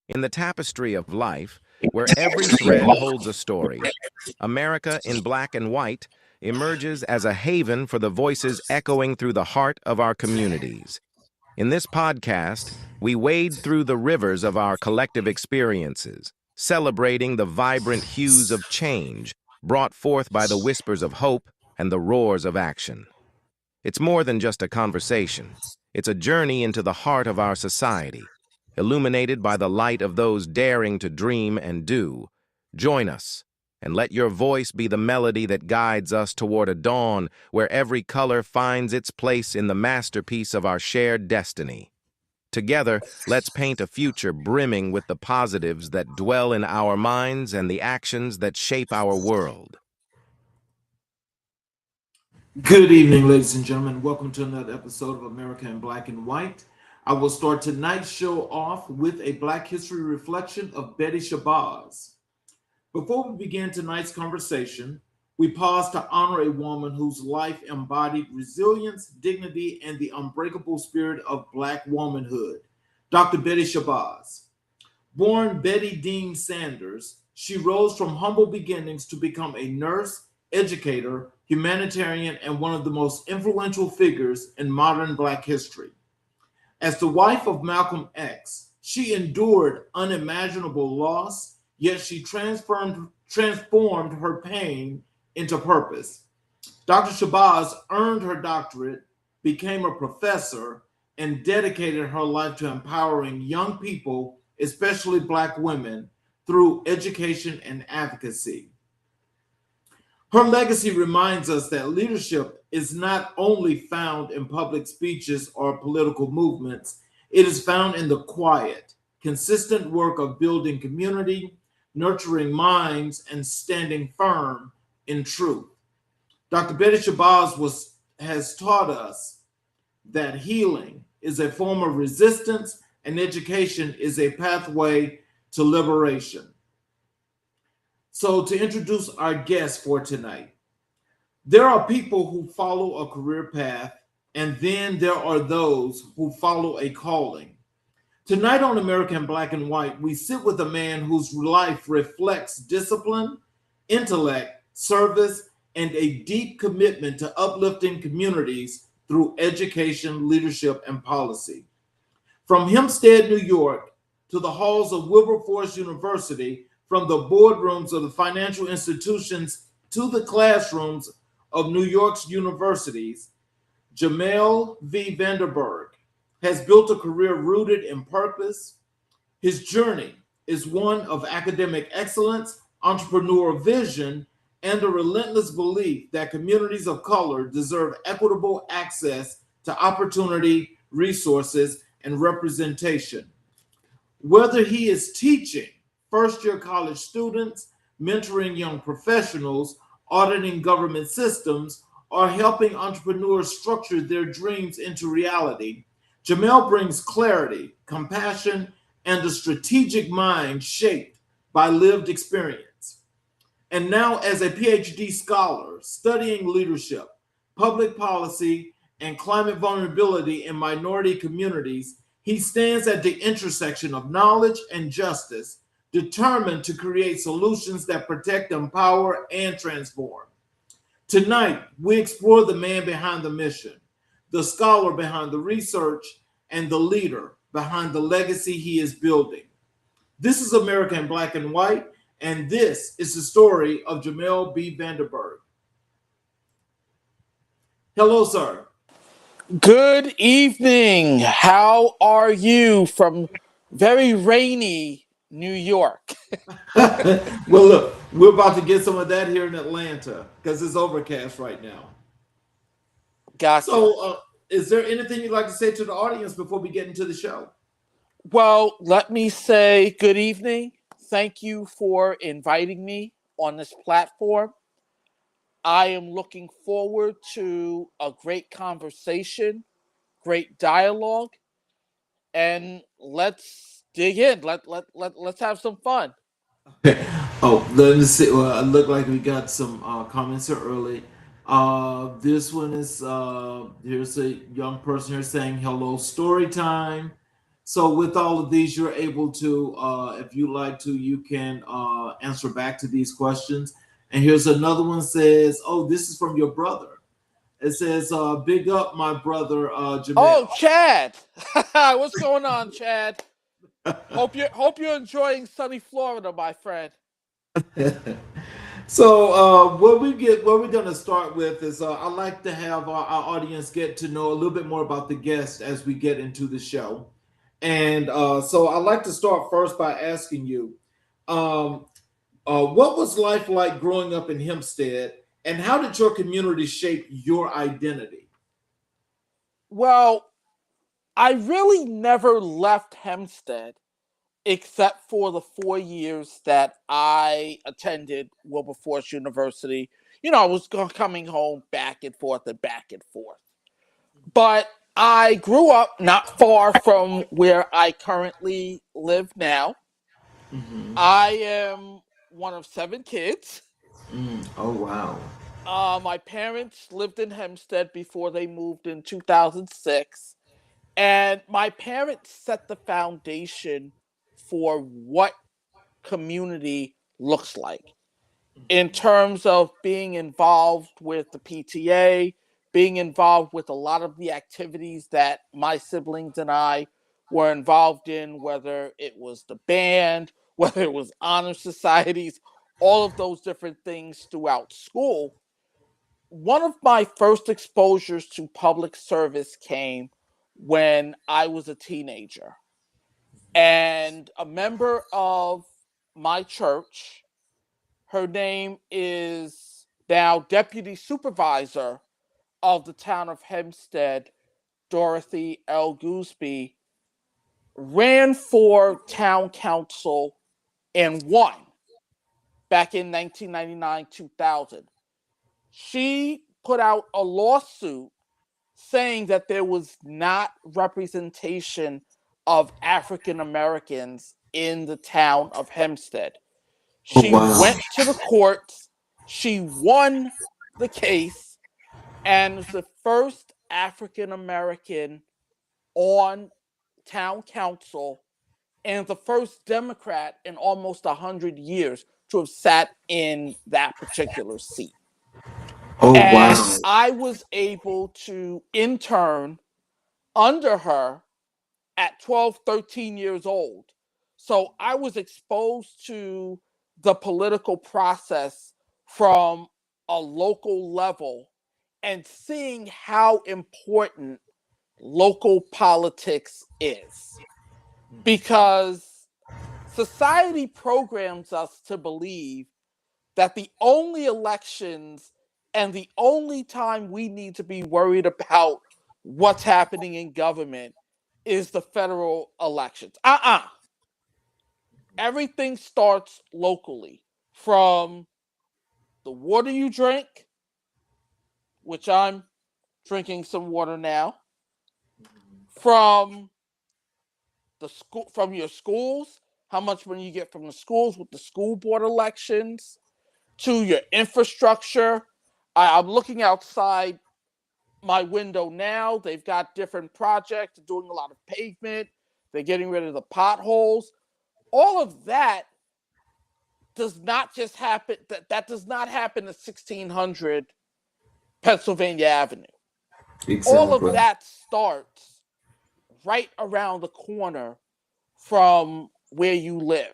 In the tapestry of life, where every thread holds a story, America in black and white emerges as a haven for the voices echoing through the heart of our communities. In this podcast, we wade through the rivers of our collective experiences, celebrating the vibrant hues of change brought forth by the whispers of hope and the roars of action. It's more than just a conversation. It's a journey into the heart of our society, illuminated by the light of those daring to dream and do. Join us, and let your voice be the melody that guides us toward a dawn where every color finds its place in the masterpiece of our shared destiny. Together, let's paint a future brimming with the positives that dwell in our minds and the actions that shape our world. Good evening, ladies and gentlemen. Welcome to another episode of America in Black and White. I will start tonight's show off with a Black History reflection of Betty Shabazz. Before we begin tonight's conversation, we pause to honor a woman whose life embodied resilience, dignity, and the unbreakable spirit of Black womanhood, Dr. Betty Shabazz. Born Betty Dean Sanders, she rose from humble beginnings to become a nurse, educator, humanitarian, and one of the most influential figures in modern Black history. As the wife of Malcolm X, she endured unimaginable loss, yet she transformed her pain into purpose. Dr. Shabazz earned her doctorate, became a professor, and dedicated her life to empowering young people, especially Black women, through education and advocacy. Her legacy reminds us that leadership is not only found in public speeches or political movements, it is found in the quiet, consistent work of building community, nurturing minds, and standing firm in truth. Dr. Betty Shabazz has taught us that healing is a form of resistance and education is a pathway to liberation. So, to introduce our guest for tonight, there are people who follow a career path, and then there are those who follow a calling. Tonight on American Black and White, we sit with a man whose life reflects discipline, intellect, service, and a deep commitment to uplifting communities through education, leadership, and policy. From Hempstead, New York, to the halls of Wilberforce University, from the boardrooms of the financial institutions to the classrooms of New York's universities, Jamel V. Vanderburg has built a career rooted in purpose. His journey is one of academic excellence, entrepreneurial vision, and a relentless belief that communities of color deserve equitable access to opportunity, resources, and representation. Whether he is teaching first-year college students, mentoring young professionals, auditing government systems, or helping entrepreneurs structure their dreams into reality, Jamel brings clarity, compassion, and a strategic mind shaped by lived experience. And now, as a PhD scholar studying leadership, public policy, and climate vulnerability in minority communities, he stands at the intersection of knowledge and justice, determined to create solutions that protect, empower, and transform. Tonight, we explore the man behind the mission, the scholar behind the research, and the leader behind the legacy he is building. This is America in Black and White, and this is the story of Jamel B. Vanderburg. Hello, sir. Good evening. How are you from very rainy New York? Well, look, we're about to get some of that here in Atlanta because it's overcast right now. Gotcha. So, is there anything you'd like to say to the audience before we get into the show? Well, let me say good evening. Thank you for inviting me on this platform. I am looking forward to a great conversation, great dialogue, and let's dig in. Let's have some fun. Oh, let me see. Well, it looked like we got some comments here early. This one is here's a young person here saying hello, story time. So with all of these, you're able to, if you like to, you can answer back to these questions. And here's another one says, oh, this is from your brother. It says, big up my brother, Jamel. Oh, Chad. What's going on, Chad? Hope you're enjoying sunny Florida, my friend. So what we're gonna start with is I like to have our audience get to know a little bit more about the guest as we get into the show. And so I'd like to start first by asking you, um, what was life like growing up in Hempstead, and how did your community shape your identity? Well, I really never left Hempstead except for the 4 years that I attended Wilberforce University. I was coming home back and forth and back and forth. But I grew up not far from where I currently live now. Hmm. I am one of 7 kids. Oh wow. My parents lived in Hempstead before they moved in 2006. And my parents set the foundation for what community looks like in terms of being involved with the PTA, being involved with a lot of the activities that my siblings and I were involved in, whether it was the band, whether it was honor societies, all of those different things throughout school. One of my first exposures to public service came when I was a teenager. And a member of my church, her name is now Deputy Supervisor of the town of Hempstead, Dorothy L. Gooseby, ran for town council and won back in 1999 2000. She put out a lawsuit saying that there was not representation of African Americans in the town of Hempstead. Oh She wow. went to the courts, she won the case, and was the first African American on town council and the first Democrat in almost 100 years to have sat in that particular seat. Oh And wow. I was able to intern under her at 12, 13 years old. So I was exposed to the political process from a local level and seeing how important local politics is. Because society programs us to believe that the only elections and the only time we need to be worried about what's happening in government is the federal elections. Everything starts locally, from the water you drink, which I'm drinking some water now, from the school, from your schools, how much money you get from the schools with the school board elections, to your infrastructure. I'm looking outside my window now. They've got different projects, they're doing a lot of pavement, they're getting rid of the potholes. All of that does not just happen, that does not happen at 1600 Pennsylvania Avenue. All of Exactly. that starts right around the corner from where you live.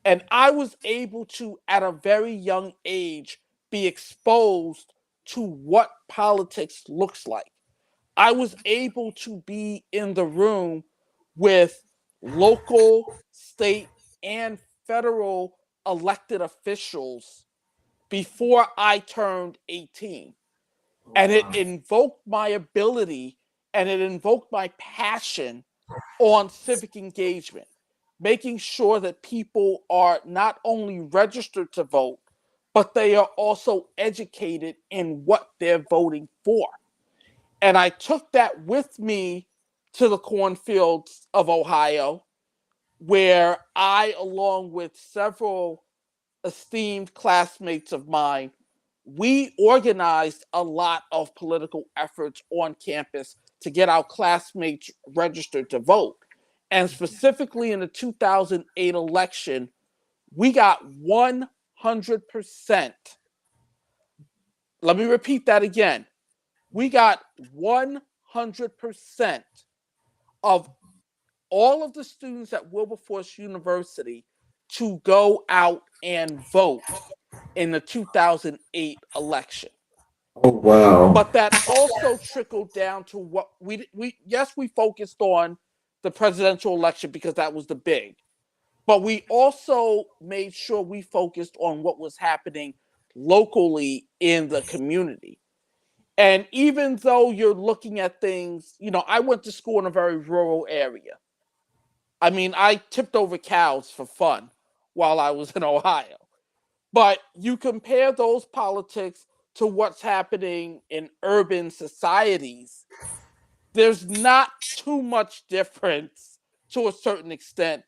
And I was able to, at a very young age, be exposed to what politics looks like. I was able to be in the room with local, state, and federal elected officials before I turned 18. And it invoked my ability and it invoked my passion on civic engagement, making sure that people are not only registered to vote, but they are also educated in what they're voting for. And I took that with me to the cornfields of Ohio, where I, along with several esteemed classmates of mine, we organized a lot of political efforts on campus to get our classmates registered to vote. And specifically in the 2008 election, we got 100%. Let me repeat that again. We got 100% of all of the students at Wilberforce University to go out and vote in the 2008 election. Oh, wow. But that also trickled down to what we focused on the presidential election because that was the big. But we also made sure we focused on what was happening locally in the community. And even though you're looking at things, I went to school in a very rural area. I mean, I tipped over cows for fun while I was in Ohio. But you compare those politics to what's happening in urban societies, there's not too much difference to a certain extent,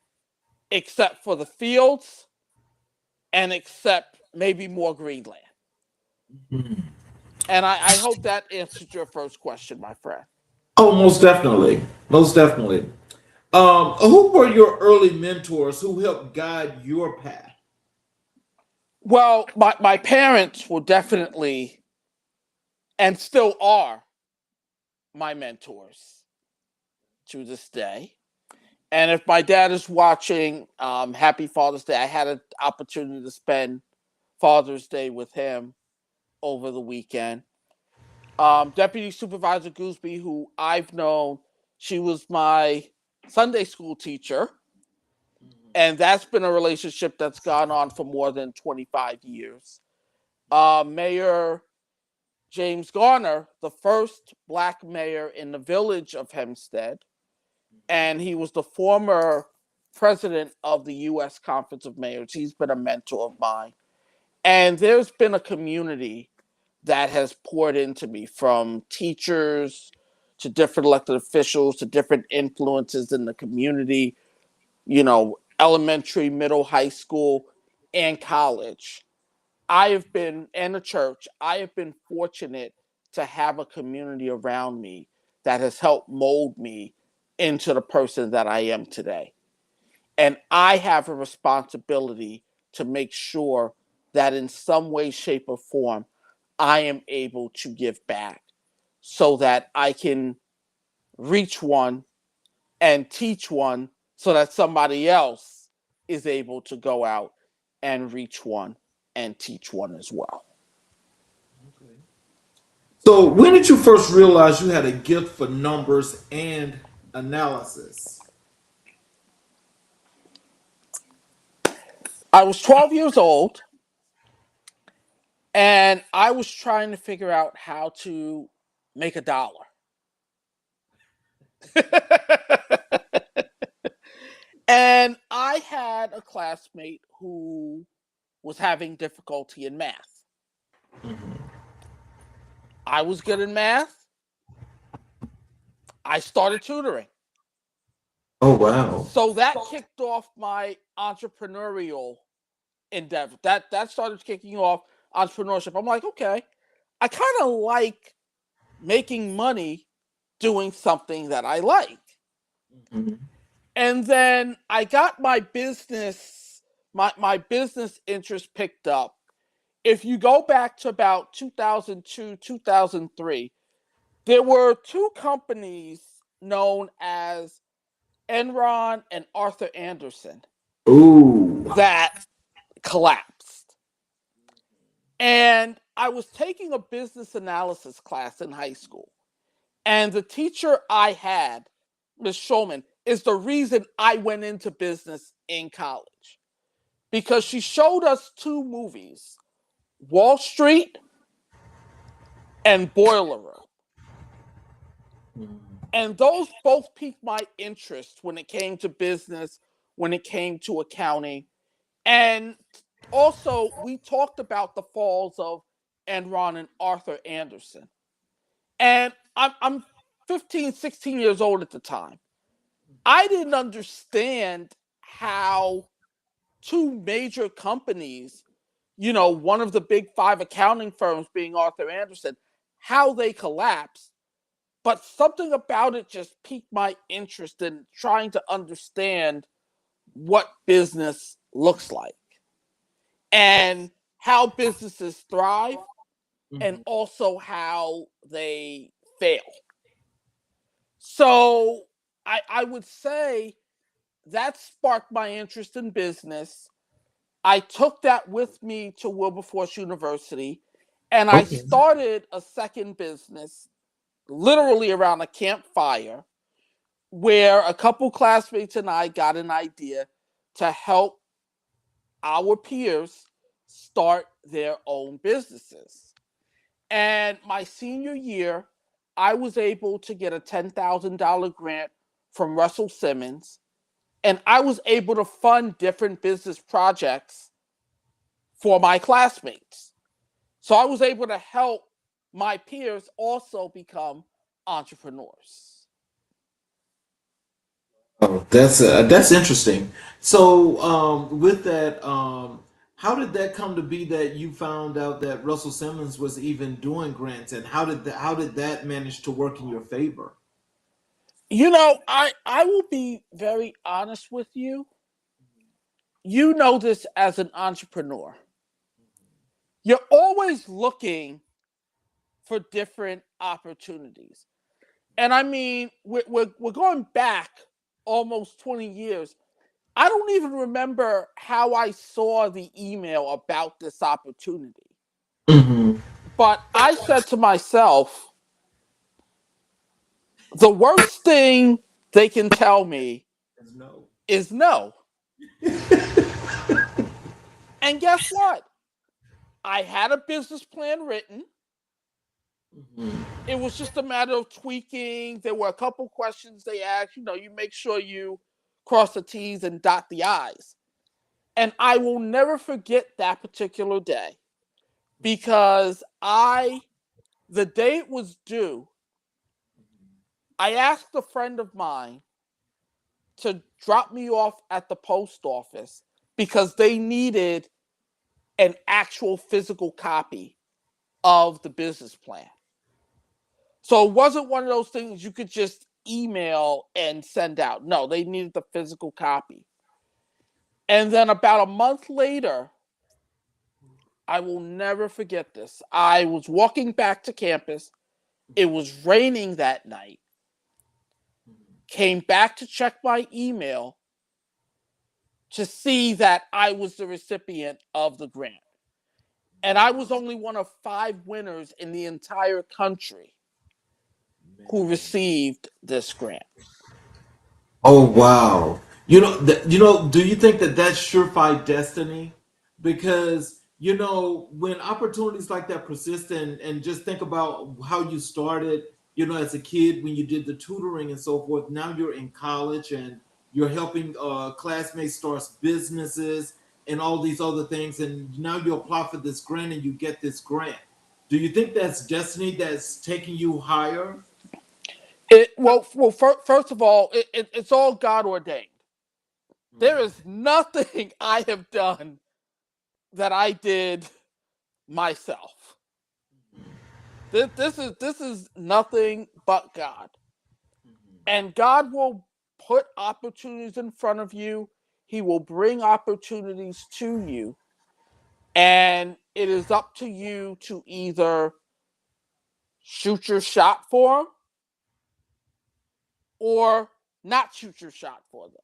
except for the fields and except maybe more greenland. Mhm. And I hope that answered your first question, my friend. Oh, most definitely. Most definitely. Who were your early mentors who helped guide your path? Well, my parents were definitely and still are my mentors to this day. And if my dad is watching, happy Father's Day. I had an opportunity to spend Father's Day with him over the weekend. Deputy Supervisor Gooseby, who I've known, she was my Sunday school teacher. And that's been a relationship that's gone on for more than 25 years. Mayor James Garner, the first Black mayor in the village of Hempstead, and he was the former president of the U.S. Conference of Mayors. He's been a mentor of mine. And there's been a community that has poured into me, from teachers to different elected officials to different influences in the community, elementary, middle, high school, and college. And the church, I have been fortunate to have a community around me that has helped mold me into the person that I am today. And I have a responsibility to make sure that in some way, shape, or form, I am able to give back so that I can reach one and teach one so that somebody else is able to go out and reach one and teach one as well. So, when did you first realize you had a gift for numbers and analysis? I was 12 years old and I was trying to figure out how to make a dollar. And I had a classmate who was having difficulty in math. I was good in math. I started tutoring. Oh, wow. So that kicked off my entrepreneurial endeavor. That started kicking off entrepreneurship. I'm like, okay, I kind of like making money doing something that I like. Mhm. And then I got my business interest picked up. If you go back to about 2002, 2003, there were two companies known as Enron and Arthur Andersen Ooh. that collapsed. And I was taking a business analysis class in high school. And the teacher I had, Ms. Schulman, is the reason I went into business in college. Because she showed us two movies, Wall Street and Boiler Room. And those both piqued my interest when it came to business, when it came to accounting. And also, we talked about the falls of Enron and Arthur Andersen. And I'm 15, 16 years old at the time. I didn't understand how two major companies, one of the big five accounting firms being Arthur Andersen, how they collapsed. but something about it just piqued my interest in trying to understand what business looks like and how businesses thrive and Mhm. also how they fail. So I would say that sparked my interest in business. I took that with me to Wilberforce University and I Okay. started a second business literally around a campfire where a couple classmates and I got an idea to help our peers start their own businesses. And my senior year, I was able to get a $10,000 grant from Russell Simmons, and I was able to fund different business projects for my classmates. So I was able to help my peers also become entrepreneurs. Oh, that's interesting. So, with that, how did that come to be that you found out that Russell Simmons was even doing grants, and how did that manage to work in your favor? I will be very honest with you. You know this as an entrepreneur. You're always looking for different opportunities. And I mean, we're going back almost 20 years. I don't even remember how I saw the email about this opportunity. Hmm. But I said to myself, the worst thing they can tell me No. is no. And guess what? I had a business plan written. Mhm. It was just a matter of tweaking. There were a couple questions they asked. You make sure you cross the T's and dot the I's. And I will never forget that particular day because the day it was due, I asked a friend of mine to drop me off at the post office because they needed an actual physical copy of the business plan. So it wasn't one of those things you could just email and send out. No, they needed the physical copy. And then about a month later, I will never forget this. I was walking back to campus. It was raining that night. Came back to check my email to see that I was the recipient of the grant. And I was only one of 5 winners in the entire country who received this grant. Oh wow! Do you think that that's surefire destiny? Because when opportunities like that persist, and just think about how you started, as a kid when you did the tutoring and so forth. Now you're in college and you're helping classmates start businesses and all these other things, and now you apply for this grant and you get this grant. Do you think that's destiny that's taking you higher? First of all, it's all God ordained. There is nothing I have done that I did myself. This is nothing but God, and God will put opportunities in front of you. He will bring opportunities to you, and it is up to you to either shoot your shot for them or not shoot your shot for them.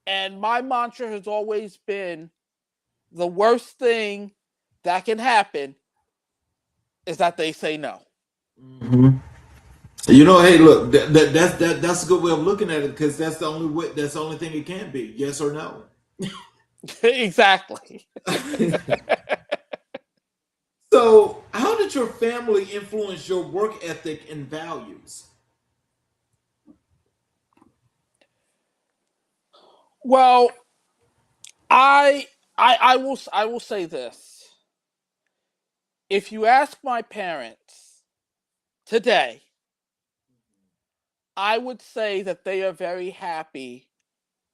And my mantra has always been the worst thing that can happen is that they say no. Mhm. Hey, look, that's a good way of looking at it because that's the only way. That's the only thing it can be. Yes or no. Exactly. So, how did your family influence your work ethic and values? Well, I I will say this. If you ask my parents today, I would say that they are very happy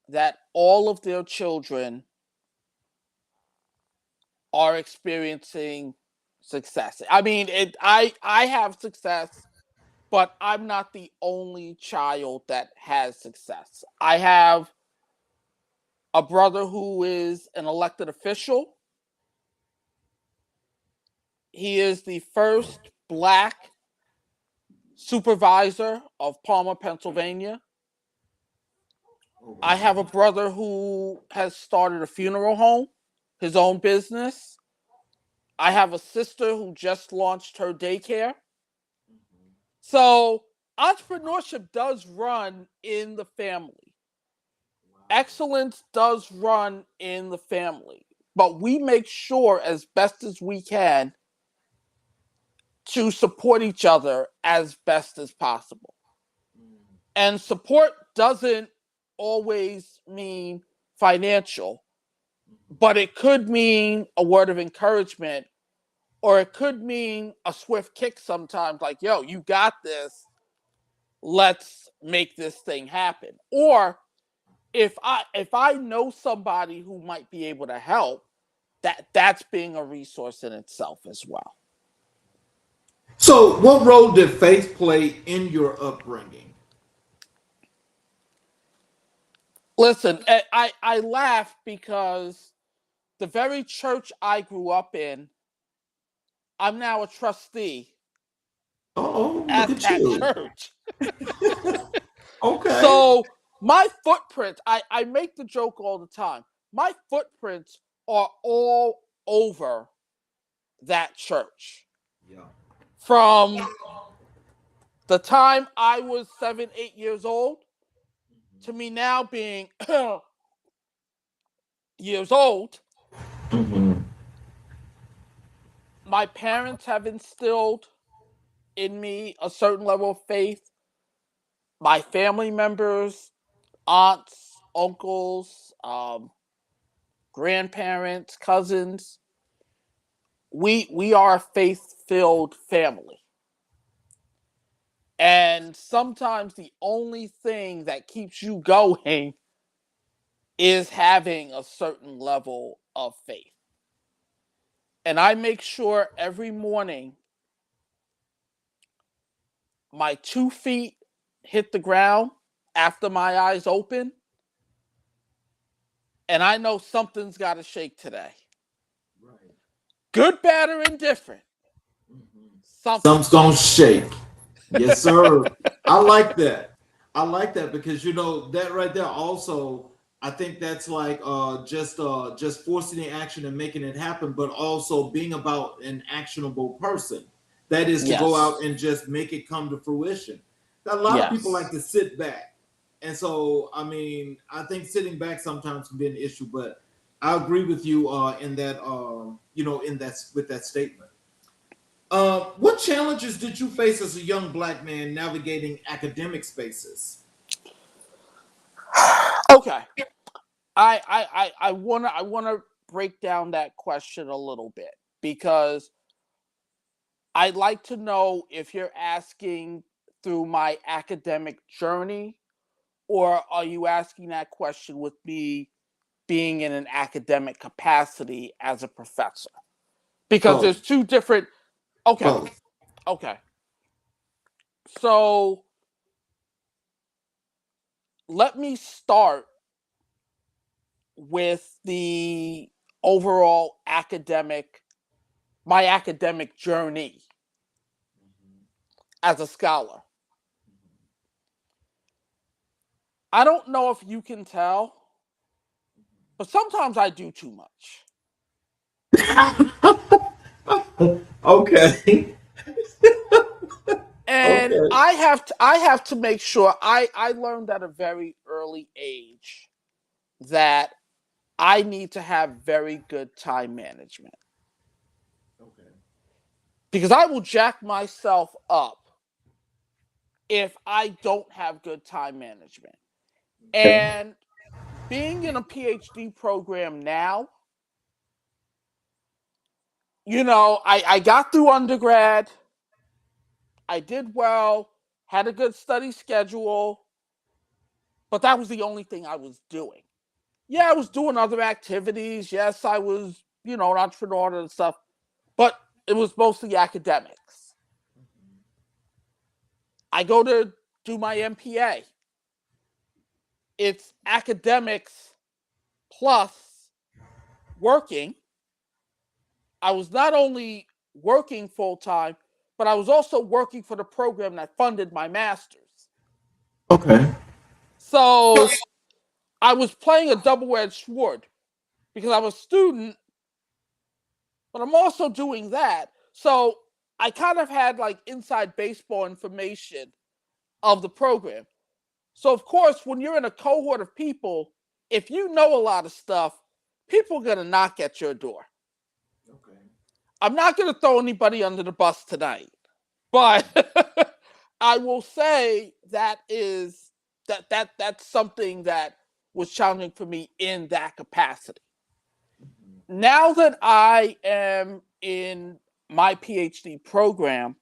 that all of their children are experiencing success. I mean, I have success, but I'm not the only child that has success. I have a brother who is an elected official. He is the first Black supervisor of Palmer, Pennsylvania. I have a brother who has started a funeral home, his own business. I have a sister who just launched her daycare. So entrepreneurship does run in the family. Excellence does run in the family. But we make sure as best as we can to support each other as best as possible. And support doesn't always mean financial, but it could mean a word of encouragement, or it could mean a swift kick sometimes, like, yo, you got this. Let's make this thing happen. Or if I know somebody who might be able to help, that's being a resource in itself as well. So, what role did faith play in your upbringing? Listen, I laugh because the very church I grew up in, I'm now a trustee Oh, look at at that you. church. Okay. So my footprints, I make the joke all the time. My footprints are all over that church. Yeah. From the time I was 7, 8 years old to me now being years old, my parents have instilled in me a certain level of faith. My family members, aunts, uncles, grandparents, cousins, we are a faith-filled family. And sometimes the only thing that keeps you going is having a certain level of faith. And I make sure every morning my 2 feet hit the ground after my eyes open, and I know something's got to shake today. Right. Good, bad, or indifferent. Something's gonna shake. Yes, sir. I like that. I like that because that right there also. I think that's like just forcing the action and making it happen, but also being about an actionable person. That is to go Yes. out and just make it come to fruition. A lot of people like Yes. to sit back, and so I mean, I think sitting back sometimes can be an issue. But I agree with you in that in that with that statement. What challenges did you face as a young Black man navigating academic spaces? Okay. I wanna break down that question a little bit because I'd like to know if you're asking through my academic journey, or are you asking that question with me being in an academic capacity as a professor? Because there's Both. two different. Okay. Both. Okay. So let me start with the overall my academic journey as a scholar. I don't know if you can tell, but sometimes I do too much. Okay. And Okay. I have to make sure I learned at a very early age that I need to have very good time management, Okay. because I will jack myself up if I don't have good time management. And being in a PhD program now, I got through undergrad, I did well, had a good study schedule, but that was the only thing I was doing. Yeah, I was doing other activities. Yes, I was, an entrepreneur and stuff, but it was mostly academics. I go to do my MPA. It's academics plus working. I was not only working full-time, but I was also working for the program that funded my master's. Okay. So I was playing a double-edged sword because I'm a student, but I'm also doing that. So I kind of had like inside baseball information of the program. So of course, when you're in a cohort of people, if you know a lot of stuff, people are going to knock at your door. Okay. I'm not going to throw anybody under the bus tonight, but I will say that's something that was challenging for me in that capacity. Now that I am in my PhD program,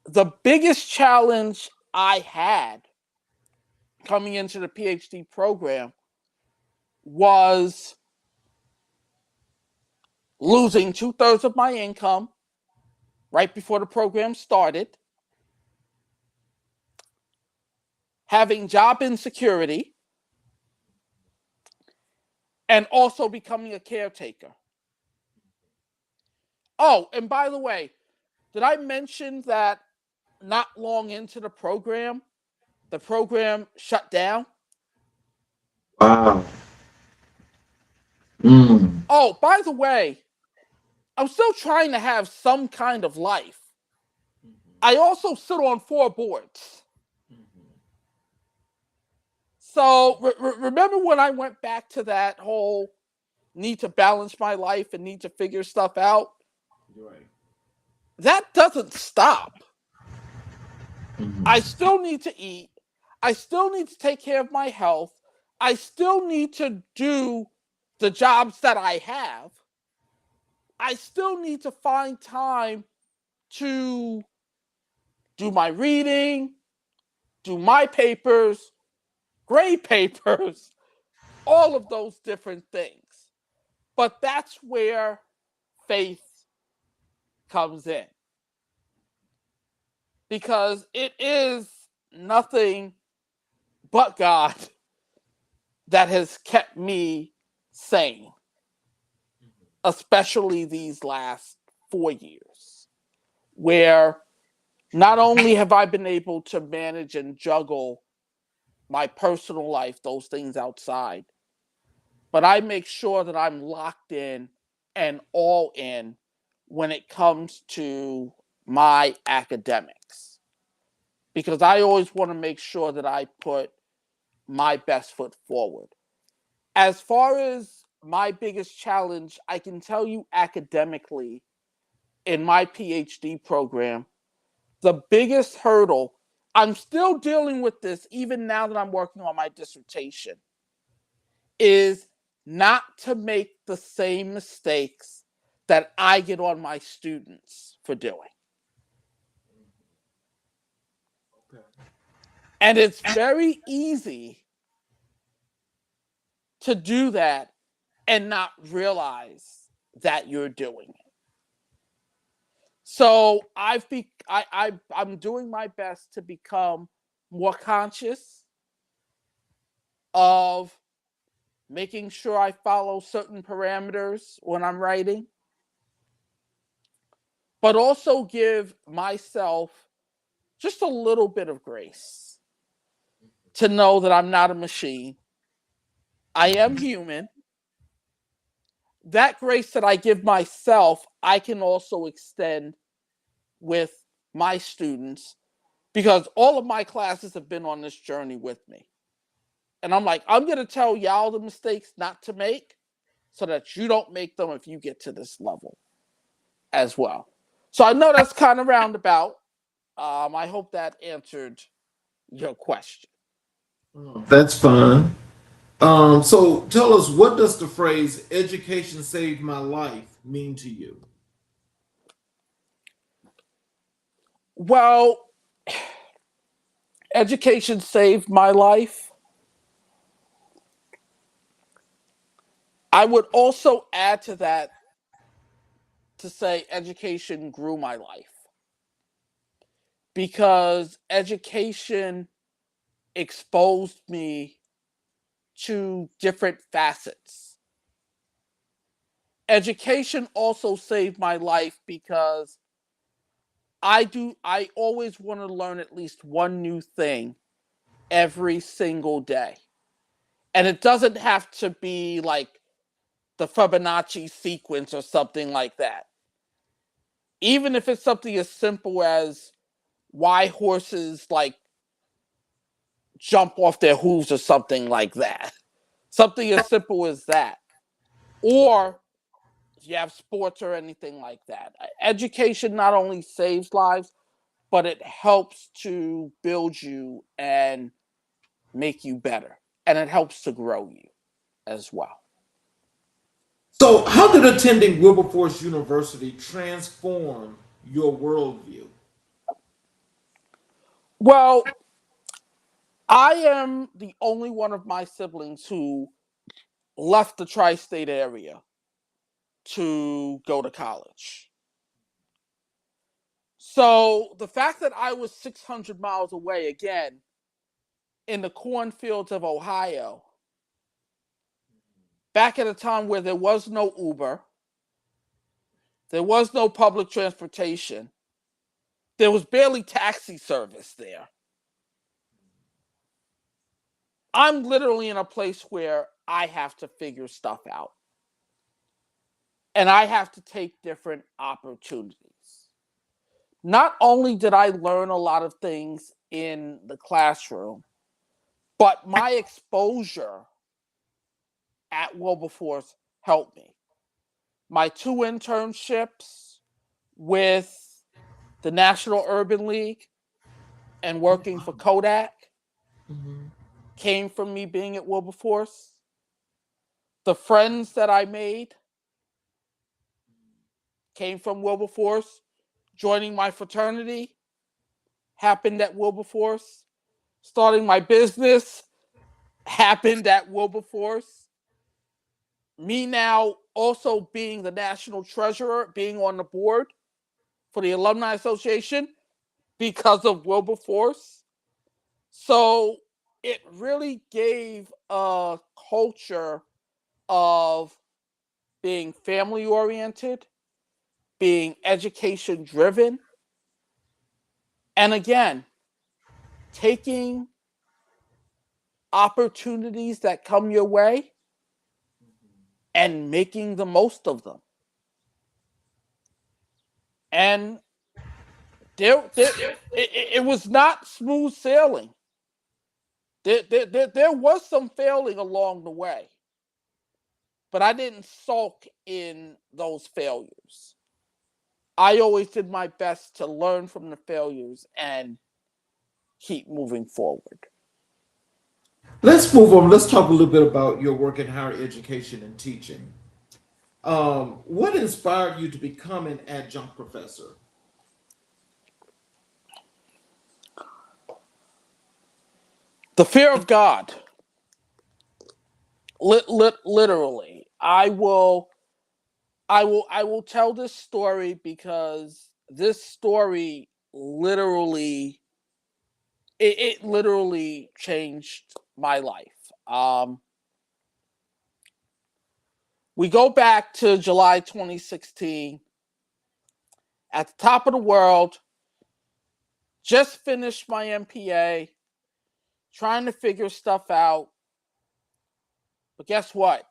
the biggest challenge I had coming into the PhD program was losing 2/3 of my income right before the program started, having job insecurity, and also becoming a caretaker. Oh, and by the way, did I mention that not long into the program shut down? Wow. Mm. Oh, by the way, I'm still trying to have some kind of life. I also sit on 4 boards. So remember when I went back to that whole need to balance my life and need to figure stuff out? Right. That doesn't stop. Mhm. I still need to eat. I still need to take care of my health. I still need to do the jobs that I have. I still need to find time to do my reading, do my papers, grade papers, all of those different things. But that's where faith comes in. Because it is nothing but God that has kept me sane, especially these last 4 years, where not only have I been able to manage and juggle my personal life, those things outside, but I make sure that I'm locked in and all in when it comes to my academics. Because I always want to make sure that I put my best foot forward. As far as my biggest challenge, I can tell you academically in my PhD program, the biggest hurdle, I'm still dealing with this even now that I'm working on my dissertation, is not to make the same mistakes that I get on my students for doing. Okay. And it's very easy to do that and not realize that you're doing it. So I'm doing my best to become more conscious of making sure I follow certain parameters when I'm writing, but also give myself just a little bit of grace to know that I'm not a machine. I am human. That grace that I give myself, I can also extend with my students because all of my classes have been on this journey with me. And I'm like, I'm going to tell y'all the mistakes not to make so that you don't make them if you get to this level as well. So I know that's kind of roundabout. I hope that answered your question. That's fine. So tell us, what does the phrase "education saved my life" mean to you? Well, education saved my life. I would also add to that to say education grew my life. because education exposed me to different facets. Education also saved my life because I always want to learn at least one new thing every single day. And it doesn't have to be like the Fibonacci sequence or something like that. Even if it's something as simple as why horses like jump off their hooves or something like that. Something as simple as that. Or you have sports or anything like that. Education not only saves lives, but it helps to build you and make you better. And it helps to grow you as well. So, how did attending Wilberforce University transform your worldview? Well, I am the only one of my siblings who left the tri-state area to go to college. So the fact that I was 600 miles away, again, in the cornfields of Ohio, back at a time where there was no Uber, there was no public transportation, there was barely taxi service there. I'm literally in a place where I have to figure stuff out. And I have to take different opportunities. Not only did I learn a lot of things in the classroom, but my exposure at Wilberforce helped me. My 2 internships with the National Urban League and working for Kodak came from me being at Wilberforce. The friends that I made came from Wilberforce. Joining my fraternity happened at Wilberforce. Starting my business happened at Wilberforce. Me now also being the national treasurer, being on the board for the Alumni Association because of Wilberforce. So it really gave a culture of being family oriented, being education driven, and again, taking opportunities that come your way and making the most of them. And it was not smooth sailing. There was some failing along the way, but I didn't sulk in those failures. I always did my best to learn from the failures and keep moving forward. Let's move on. Let's talk a little bit about your work in higher education and teaching. What inspired you to become an adjunct professor? The fear of God. Literally, I will tell this story because this story literally it literally changed my life. We go back to July 2016, at the top of the world, just finished my MPA, trying to figure stuff out. But guess what?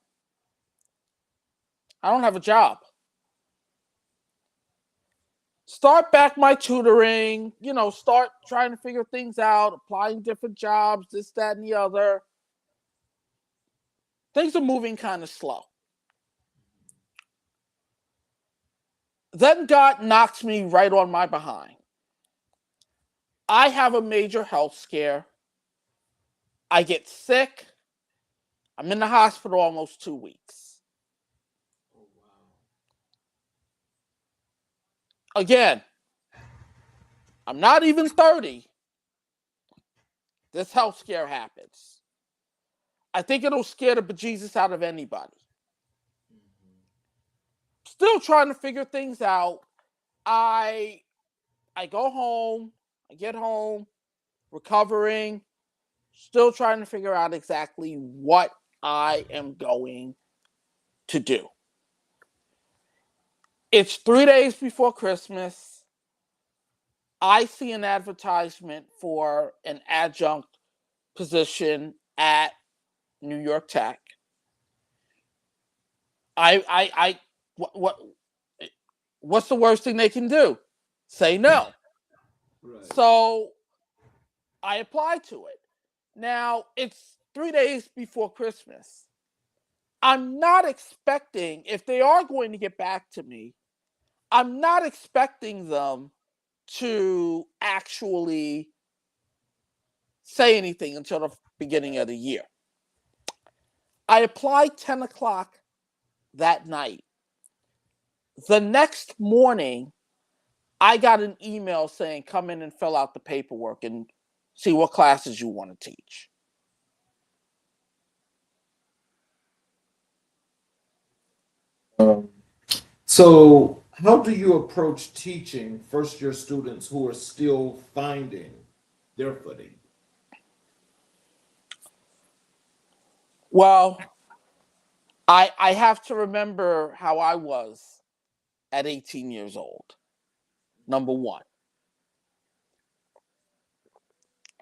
I don't have a job. Start back my tutoring, start trying to figure things out, applying different jobs, this, that, and the other. Things are moving kind of slow. Then God knocks me right on my behind. I have a major health scare. I get sick. I'm in the hospital almost 2 weeks. Again, I'm not even 30. This health scare happens. I think it'll scare the bejesus out of anybody. Still trying to figure things out. I go home, I get home, recovering, still trying to figure out exactly what I am going to do. It's 3 days before Christmas. I see an advertisement for an adjunct position at New York Tech. What's the worst thing they can do? Say no. Right. So I applied to it. Now, it's 3 days before Christmas. I'm not expecting, if they are going to get back to me, I'm not expecting them to actually say anything until the beginning of the year. I applied 10 o'clock that night. The next morning, I got an email saying, come in and fill out the paperwork and see what classes you want to teach. So how do you approach teaching first-year students who are still finding their footing? Well, I have to remember how I was at 18 years old, number one.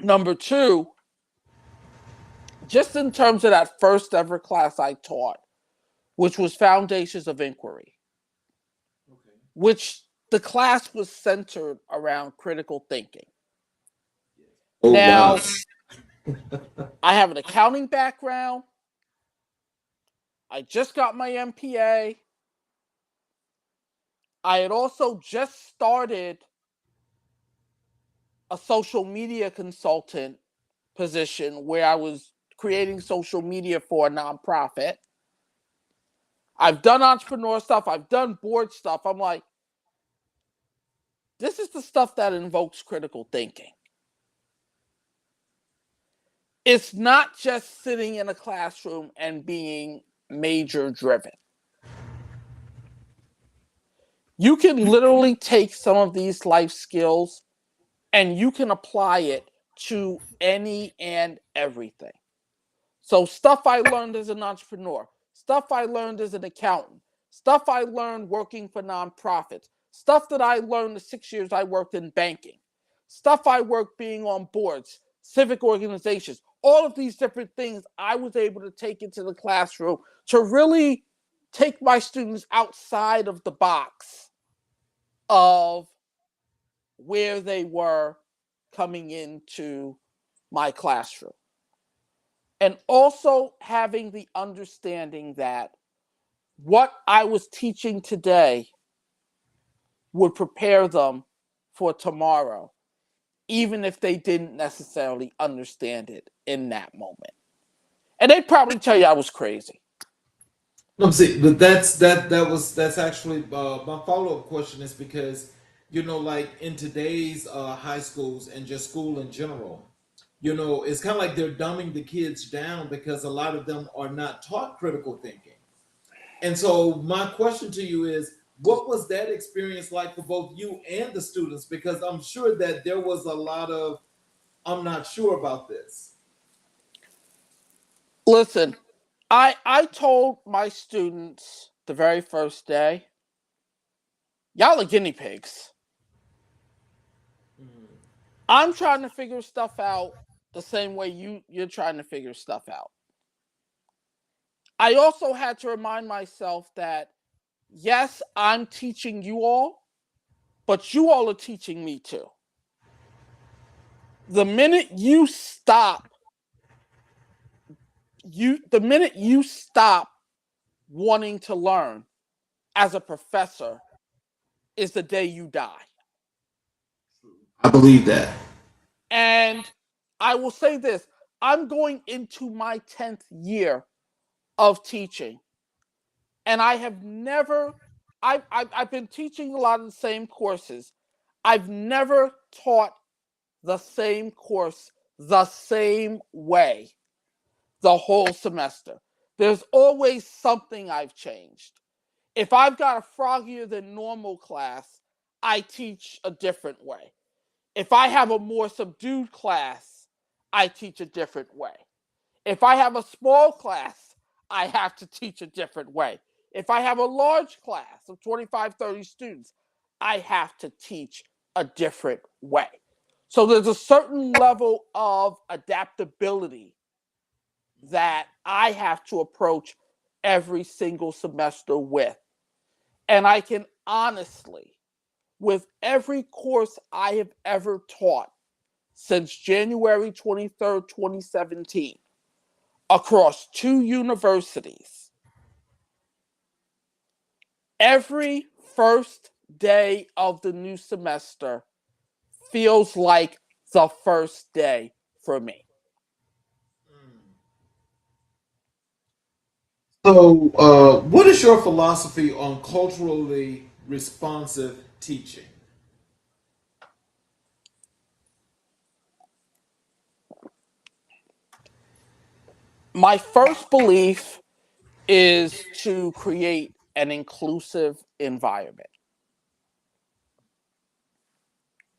Number two, just in terms of that first ever class I taught, which was Foundations of Inquiry, which the class was centered around critical thinking. Oh, now, wow. I have an accounting background. I just got my MPA. I had also just started a social media consultant position where I was creating social media for a nonprofit. I've done entrepreneur stuff. I've done board stuff. I'm like, this is the stuff that invokes critical thinking. It's not just sitting in a classroom and being major driven. You can literally take some of these life skills and you can apply it to any and everything. So stuff I learned as an entrepreneur, stuff I learned as an accountant, stuff I learned working for nonprofits, stuff that I learned the 6 years I worked in banking, stuff I worked being on boards, civic organizations, all of these different things I was able to take into the classroom to really take my students outside of the box of where they were coming into my classroom. And also having the understanding that what I was teaching today would prepare them for tomorrow, even if they didn't necessarily understand it in that moment. And they'd probably tell you I was crazy. No, see, but that's actually my follow-up question is because, like in today's high schools and just school in general, it's kind of like they're dumbing the kids down because a lot of them are not taught critical thinking. And so my question to you is, what was that experience like for both you and the students? Because I'm sure that there was a lot of, I'm not sure about this. Listen, I told my students the very first day, y'all are guinea pigs. I'm trying to figure stuff out the same way you're trying to figure stuff out. I also had to remind myself that, yes, I'm teaching you all, but you all are teaching me too. The minute you stop wanting to learn as a professor is the day you die. I believe that. And I will say this, I'm going into my 10th year of teaching. And I have never, I've been teaching a lot of the same courses. I've never taught the same course the same way the whole semester. There's always something I've changed. If I've got a froggier than normal class, I teach a different way. If I have a more subdued class, I teach a different way. If I have a small class, I have to teach a different way. If I have a large class of 25, 30 students, I have to teach a different way. So there's a certain level of adaptability that I have to approach every single semester with. And I can honestly, with every course I have ever taught since January 23rd, 2017, across 2 universities, every first day of the new semester feels like the first day for me. So, what is your philosophy on culturally responsive teaching? My first belief is to create an inclusive environment.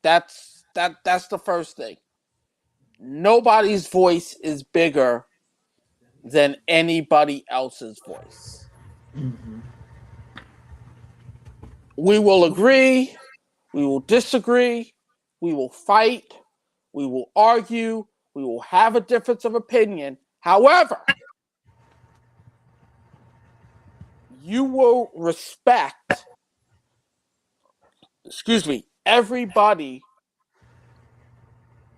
That's the first thing. Nobody's voice is bigger than anybody else's voice. We will agree, we will disagree, we will fight, we will argue, we will have a difference of opinion. However, you will respect, everybody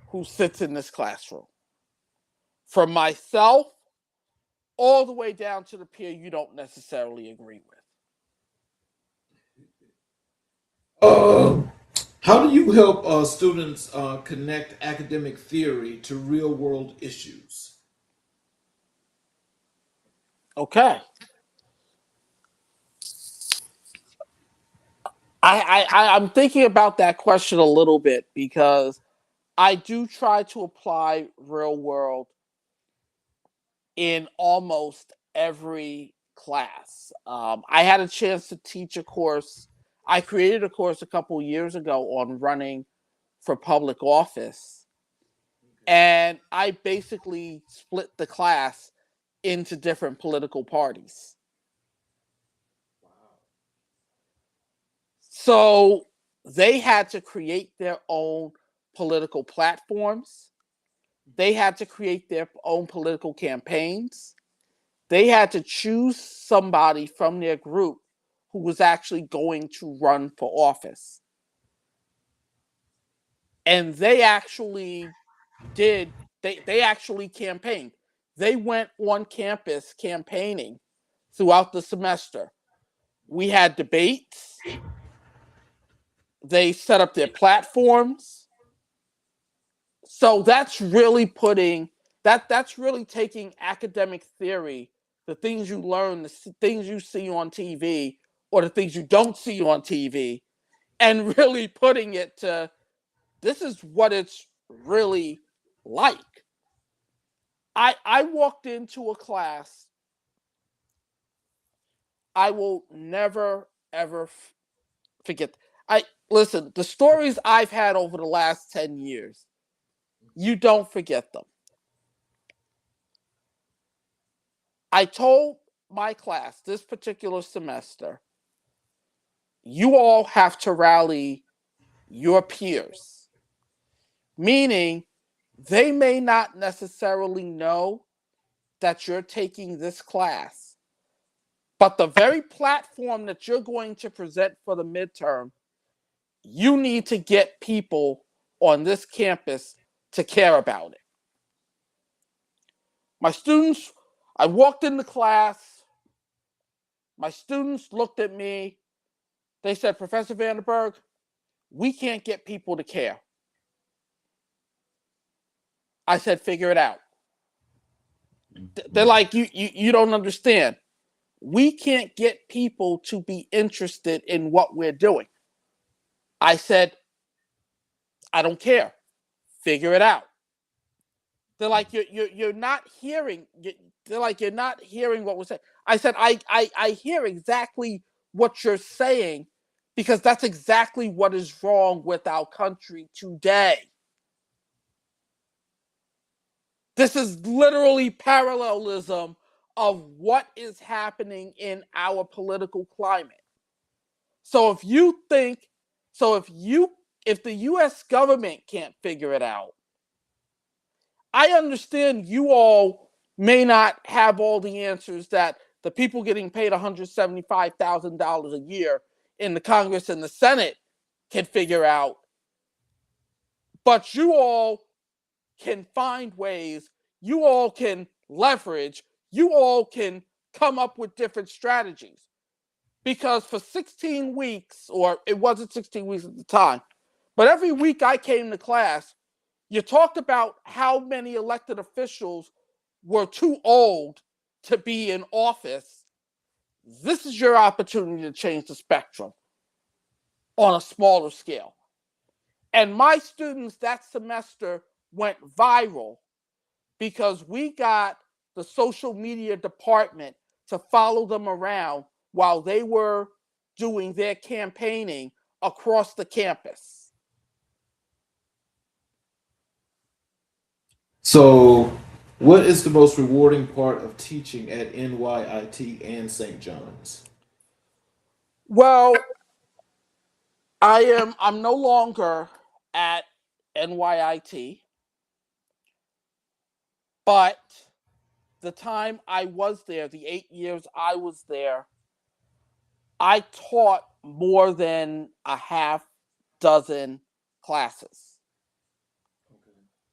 who sits in this classroom. From myself all the way down to the peer you don't necessarily agree with. How do you help students connect academic theory to real world issues? Okay. I'm thinking about that question a little bit because I do try to apply real world in almost every class. I had a chance to teach a course. I created a course a couple years ago on running for public office. And I basically split the class into different political parties. So they had to create their own political platforms. They had to create their own political campaigns. They had to choose somebody from their group who was actually going to run for office. And they actually they actually campaigned. They went on campus campaigning throughout the semester. We had debates. They set up their platforms. So that's really that's really taking academic theory, the things you learn, the things you see on TV or the things you don't see on TV, and really putting it to this is what it's really like. I walked into a class. I will never ever forget. I listen, the stories I've had over the last 10 years, you don't forget them. I told my class this particular semester, you all have to rally your peers, meaning they may not necessarily know that you're taking this class, but the very platform that you're going to present for the midterm, you need to get people on this campus to care about it. My students, I walked into class, my students looked at me, they said, Professor Vanderburg, we can't get people to care. I said, figure it out. They're like, you don't understand. We can't get people to be interested in what we're doing. I said, I don't care. Figure it out. They're like, you're not hearing. They're like, you're not hearing what we're saying. I said, I hear exactly what you're saying, because that's exactly what is wrong with our country today. This is literally parallelism of what is happening in our political climate. So if the US government can't figure it out, I understand you all may not have all the answers that the people getting paid $175,000 a year in the Congress and the Senate can figure out, but you all can find ways, you all can leverage, you all can come up with different strategies. Because for 16 weeks, or it wasn't 16 weeks at the time, but every week I came to class, you talked about how many elected officials were too old to be in office. This is your opportunity to change the spectrum on a smaller scale. And my students that semester went viral because we got the social media department to follow them around while they were doing their campaigning across the campus. So, what is the most rewarding part of teaching at NYIT and St. John's? Well, I'm no longer at NYIT, but the time I was there, the 8 years I was there, I taught more than a half dozen classes,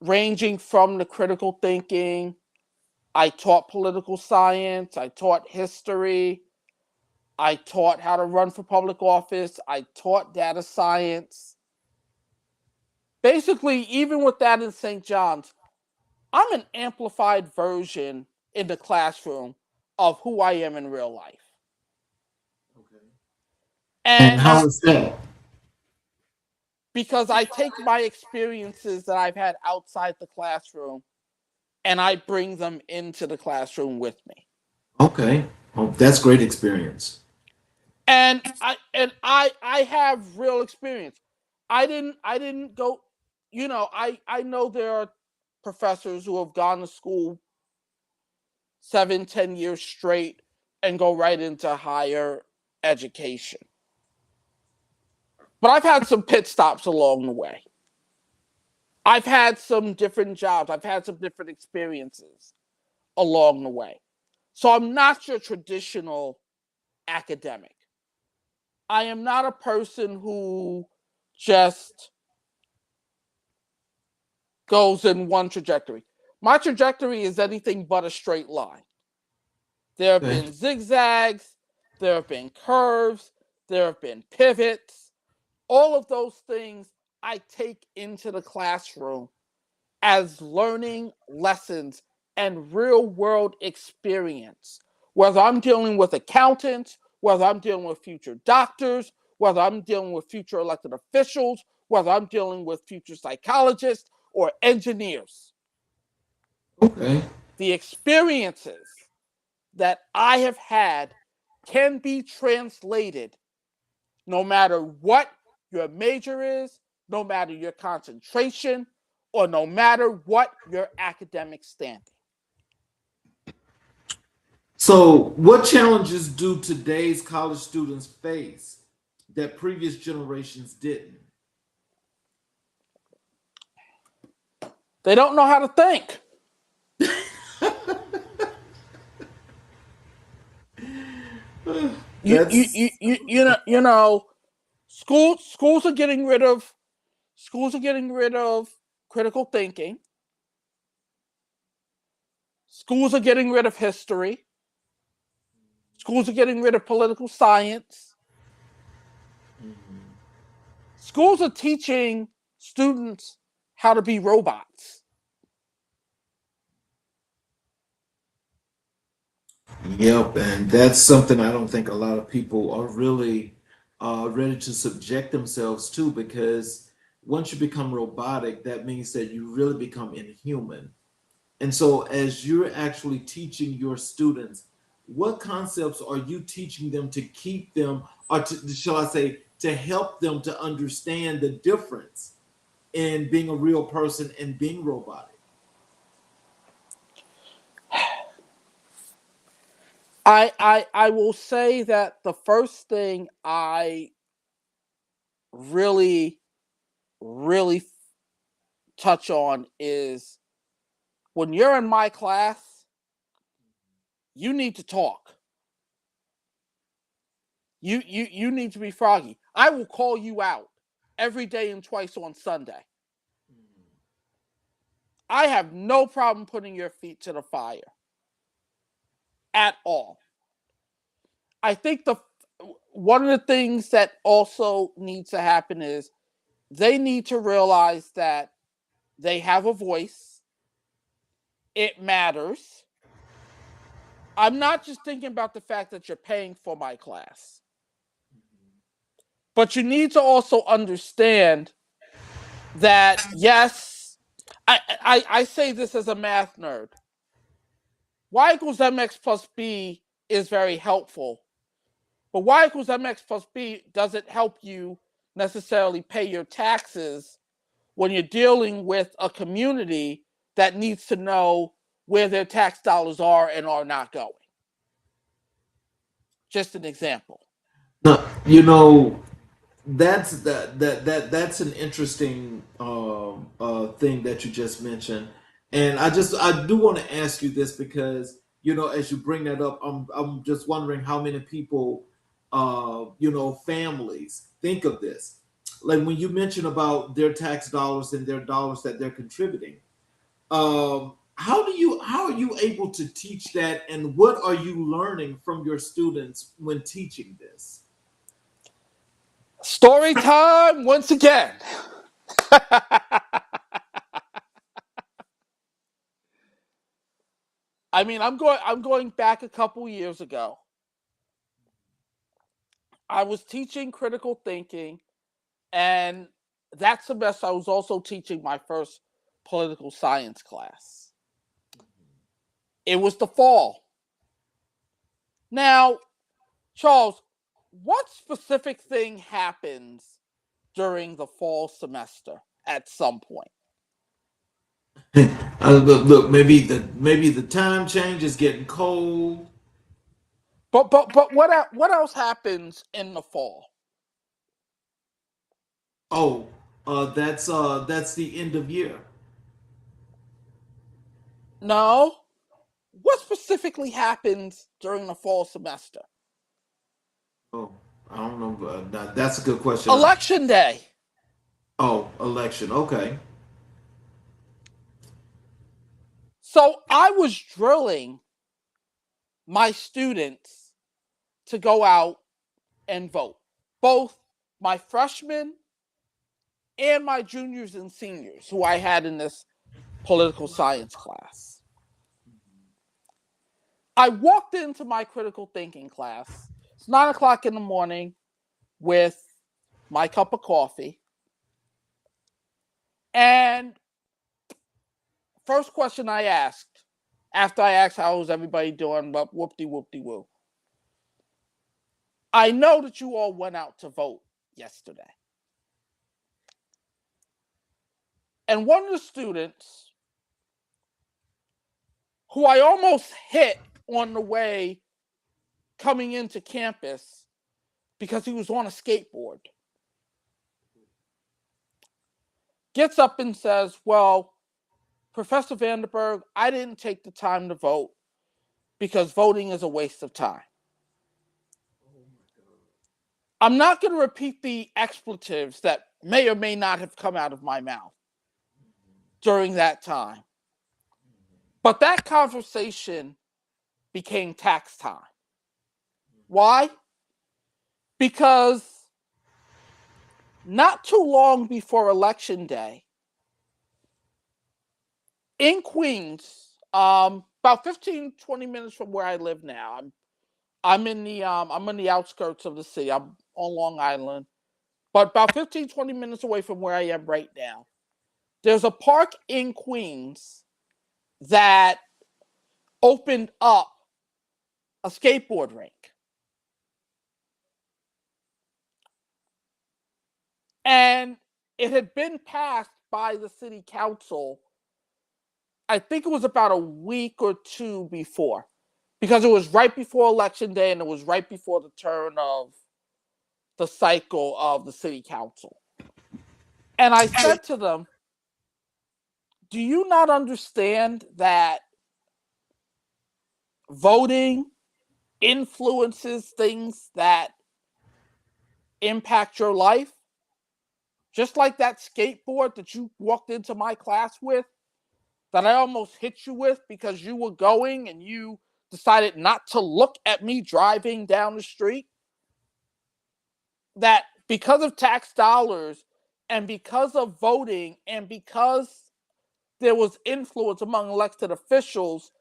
ranging from the critical thinking. I taught political science, I taught history, I taught how to run for public office, I taught data science. Basically, even with that in St. John's, I'm an amplified version in the classroom of who I am in real life. Okay. And And how is that? because I take my experiences that I've had outside the classroom and I bring them into the classroom with me. Okay. Oh, that's great experience. And I have real experience. I didn't go, I know there are professors who have gone to school 7-10 years straight and go right into higher education. But I've had some pit stops along the way. I've had some different jobs. I've had some different experiences along the way. So I'm not your traditional academic. I am not a person who just goes in one trajectory. My trajectory is anything but a straight line. There have Okay. been zigzags, there have been curves, there have been pivots. All of those things I take into the classroom as learning lessons and real world experience. Whether I'm dealing with accountants, whether I'm dealing with future doctors, whether I'm dealing with future elected officials, whether I'm dealing with future psychologists or engineers. Okay. The experiences that I have had can be translated no matter what your major is, no matter your concentration, or no matter what your academic standing. So, what challenges do today's college students face that previous generations didn't? They don't know how to think. That's Schools are getting rid of critical thinking. Schools are getting rid of history. Schools are getting rid of political science. Schools are teaching students how to be robots. Yep, and that's something I don't think a lot of people are really ready to subject themselves to, because once you become robotic, that means that you really become inhuman. And so, as you're actually teaching your students, what concepts are you teaching them to keep them, or to, shall I say, to help them to understand the difference in being a real person and being robotic? I will say that the first thing I really touch on is when you're in my class, you need to talk. You need to be froggy. I will call you out every day and twice on Sunday. I have no problem putting your feet to the fire at all. I think one of the things that also needs to happen is they need to realize that they have a voice. It matters. I'm not just thinking about the fact that you're paying for my class, but you need to also understand that, yes, I say this as a math nerd. Y equals mx plus b is very helpful, but y equals mx plus b doesn't help you necessarily pay your taxes when you're dealing with a community that needs to know where their tax dollars are and are not going. Just an example. No, you know, that's an interesting thing that you just mentioned, and I do want to ask you this because as you bring that up, I'm just wondering how many people, families think of this. Like when you mention about their tax dollars and their dollars that they're contributing, how are you able to teach that, and what are you learning from your students when teaching this? Story time once again. I mean, I'm going back a couple years ago. I was teaching critical thinking, and that semester I was also teaching my first political science class. It was the fall. Now, Charles, what specific thing happens during the fall semester at some point? Look, maybe the time change is getting cold. But what else happens in the fall? Oh, that's the end of year. No. What specifically happens during the fall semester? Oh, I don't know. That's a good question. Election day. Oh, election. Okay. So I was drilling my students to go out and vote, both my freshmen and my juniors and seniors who I had in this political science class. I walked into my critical thinking class. It's 9 o'clock in the morning with my cup of coffee. And first question I asked, after I asked how was everybody doing, but whoop-de-whoop-de-woo. I know that you all went out to vote yesterday. And one of the students who I almost hit on the way coming into campus because he was on a skateboard gets up and says, well, Professor Vanderburg, I didn't take the time to vote because voting is a waste of time. I'm not going to repeat the expletives that may or may not have come out of my mouth during that time. But that conversation became tax time. Why? Because not too long before Election Day, in Queens, about 15, 20 minutes from where I live now, I'm in the outskirts of the city. I'm on Long Island, but about 15, 20 minutes away from where I am right now. There's a park in Queens that opened up a skateboard rink. And it had been passed by the city council, I think it was about a week or two before, because it was right before election day and it was right before the turn of the cycle of the city council. And I said to them, do you not understand that voting influences things that impact your life? Just like that skateboard that you walked into my class with, that I almost hit you with because you were going and you decided not to look at me driving down the street. That because of tax dollars and because of voting and because there was influence among elected officials,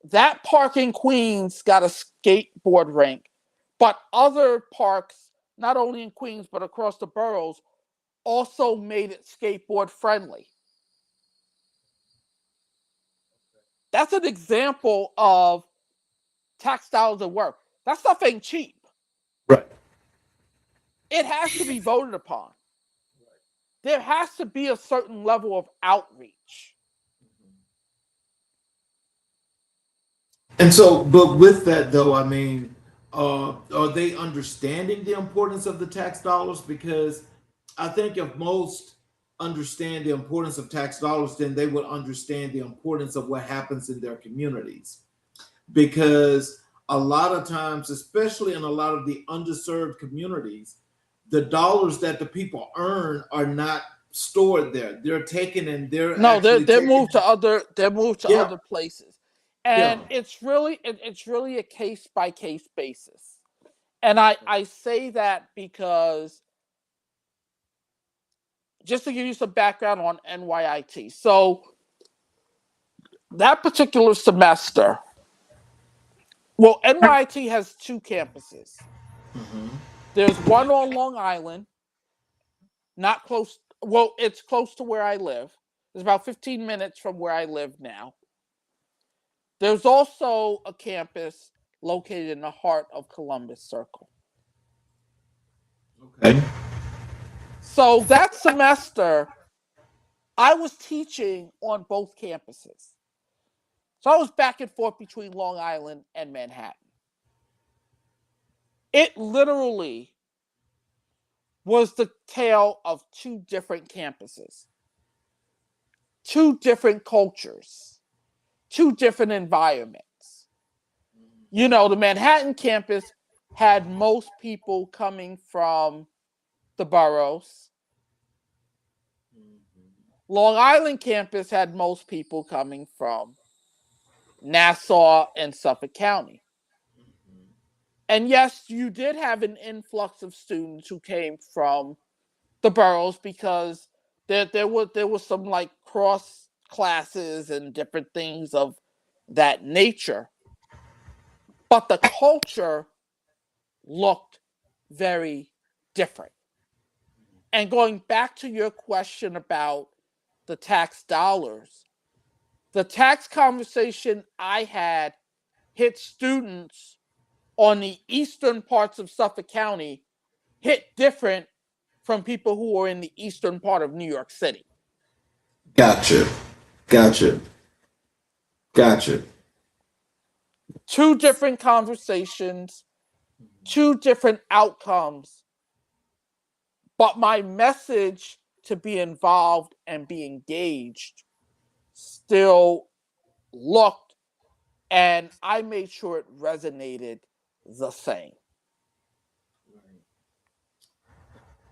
that park in Queens got a skateboard rink. But other parks, not only in Queens, but across the boroughs, also made it skateboard friendly. That's an example of tax dollars at work. That stuff ain't cheap. Right. It has to be voted upon. There has to be a certain level of outreach. And so, but with that though, I mean, are they understanding the importance of the tax dollars? Because I think if most understand the importance of tax dollars, then they would understand the importance of what happens in their communities. Because a lot of times, especially in a lot of the underserved communities, the dollars that the people earn are not stored there. They're taken and they're No, actually they're taken. moved to Yeah, other places, and yeah. it's really a case by case basis. And I say that because, just to give you some background on NYIT. So that particular semester, well, NYIT has two campuses. Mhm. There's one on Long Island, not close. Well, it's close to where I live. It's about 15 minutes from where I live now. There's also a campus located in the heart of Columbus Circle. Okay. So that semester, I was teaching on both campuses. So I was back and forth between Long Island and Manhattan. It literally was the tale of two different campuses, two different cultures, two different environments. You know, the Manhattan campus had most people coming from the boroughs. Long Island campus had most people coming from Nassau and Suffolk County. And yes, you did have an influx of students who came from the boroughs because there was some like cross classes and different things of that nature. But the culture looked very different. And going back to your question about the tax dollars, the tax conversation I had hit students on the eastern parts of Suffolk County hit different from people who are in the eastern part of New York City. Gotcha. Gotcha. Gotcha. Two different conversations, two different outcomes, but my message to be involved and be engaged still looked, and I made sure it resonated the same.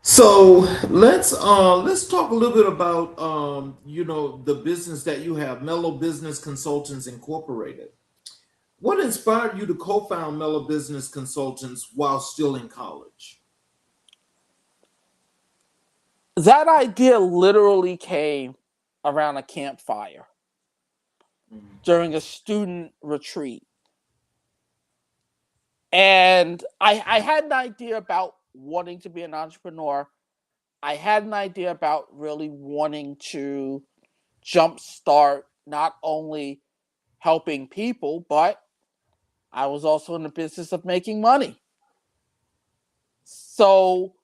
So let's talk a little bit about the business that you have, Mella Business Consultants Incorporated. What inspired you to co-found Mella Business Consultants while still in college? That idea literally came around a campfire during a student retreat. And I had an idea about wanting to be an entrepreneur. I had an idea about really wanting to jumpstart not only helping people, but I was also in the business of making money. So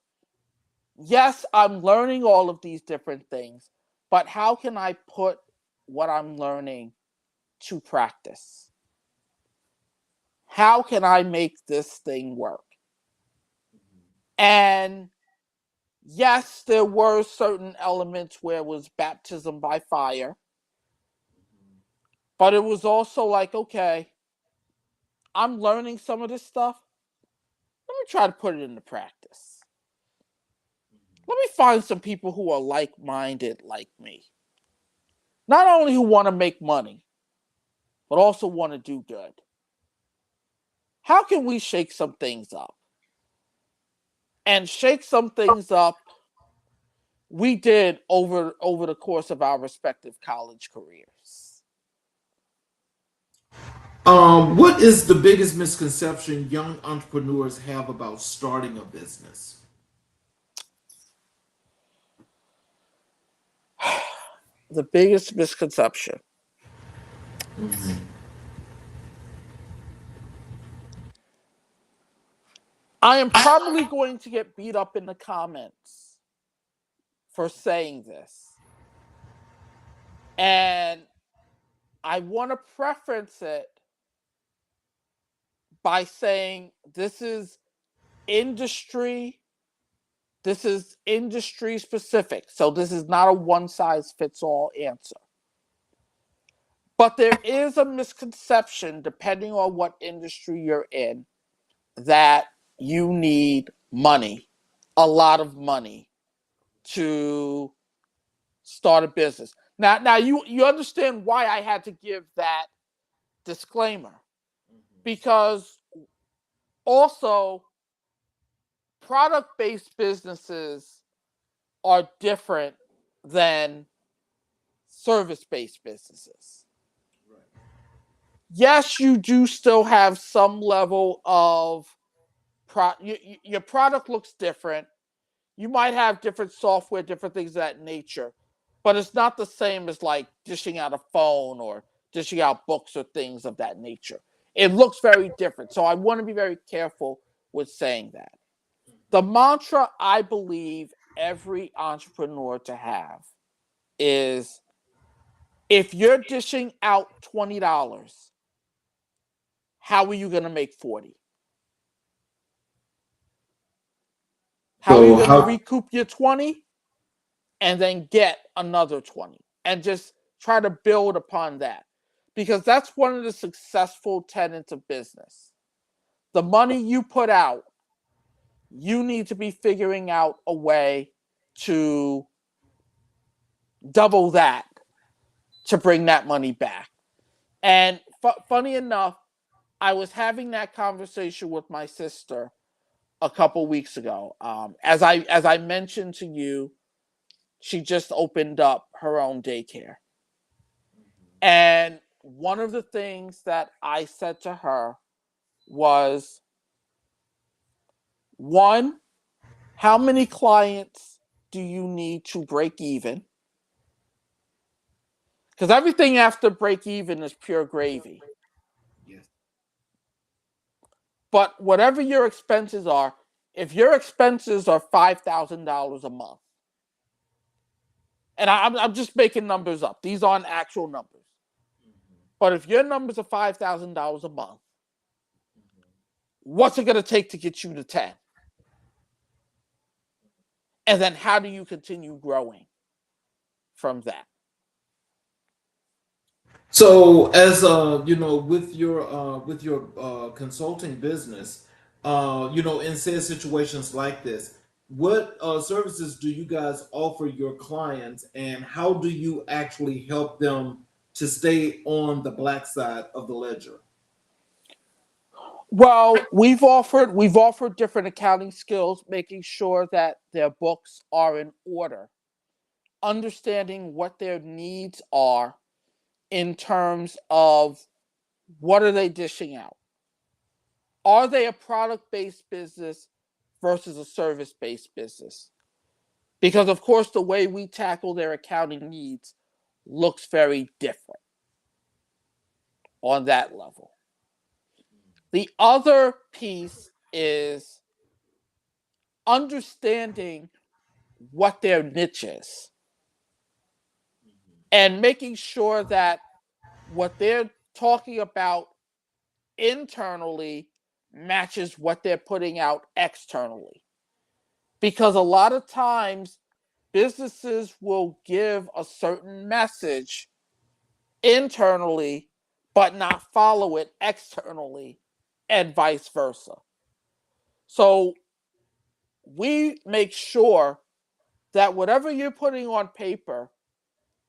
yes, I'm learning all of these different things, but how can I put what I'm learning to practice? How can I make this thing work? And yes, there were certain elements where it was baptism by fire, but it was also like, okay, I'm learning some of this stuff. Let me try to put it into practice. Let me find some people who are like-minded like me. Not only who want to make money, but also want to do good. How can we shake some things up? And shake some things up we did over the course of our respective college careers. What is the biggest misconception young entrepreneurs have about starting a business? The biggest misconception. I am probably going to get beat up in the comments for saying this. And I want to preference it by saying this is industry specific. So this is not a one size fits all answer. But there is a misconception, depending on what industry you're in, that you need money, a lot of money, to start a business. Now you understand why I had to give that disclaimer, because also product-based businesses are different than service-based businesses. Yes, you do still have some level of your product looks different. You might have different software, different things of that nature, but it's not the same as like dishing out a phone or dishing out books or things of that nature. It looks very different. So I want to be very careful with saying that. The mantra I believe every entrepreneur to have is, if you're dishing out $20, how are you going to make 40? How are you going to recoup your 20 and then get another 20 and just try to build upon that? Because that's one of the successful tenets of business. The money you put out, you need to be figuring out a way to double that to bring that money back. And funny enough, I was having that conversation with my sister a couple weeks ago. As I mentioned to you, she just opened up her own daycare. And one of the things that I said to her was, one, how many clients do you need to break even? Because everything after break even is pure gravy. Yes. But whatever your expenses are, if your expenses are $5,000 a month, and I'm just making numbers up, these aren't actual numbers. But if your numbers are $5,000 a month, what's it going to take to get you to 10? And then how do you continue growing from that? So, as with your consulting business, in said situations like this, what services do you guys offer your clients, and how do you actually help them to stay on the black side of the ledger? Well, we've offered different accounting skills, making sure that their books are in order, understanding what their needs are in terms of what are they dishing out. Are they a product-based business versus a service-based business? Because of course the way we tackle their accounting needs looks very different on that level. The other piece is understanding what their niche is and making sure that what they're talking about internally matches what they're putting out externally. Because a lot of times businesses will give a certain message internally, but not follow it externally, and vice versa. So we make sure that whatever you're putting on paper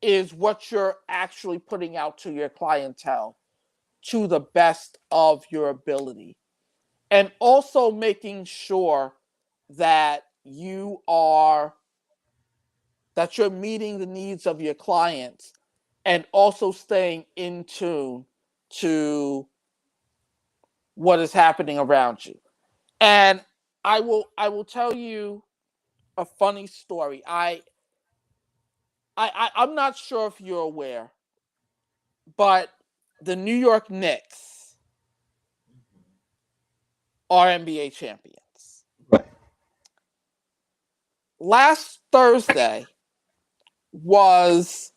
is what you're actually putting out to your clientele to the best of your ability. And also making sure that you're meeting the needs of your clients and also staying in tune to what is happening around you. And I will tell you a funny story. I'm not sure if you're aware, but the New York Knicks are NBA champions. Right. Last Thursday was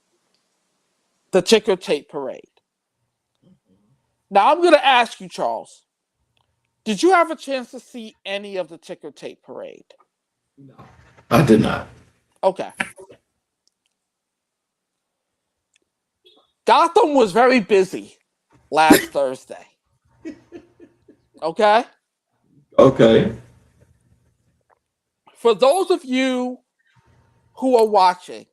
the ticker tape parade. Now I'm going to ask you, Charles, did you have a chance to see any of the ticker tape parade? No, I did not. Okay. Gotham was very busy last Thursday. Okay? Okay. For those of you who are watching,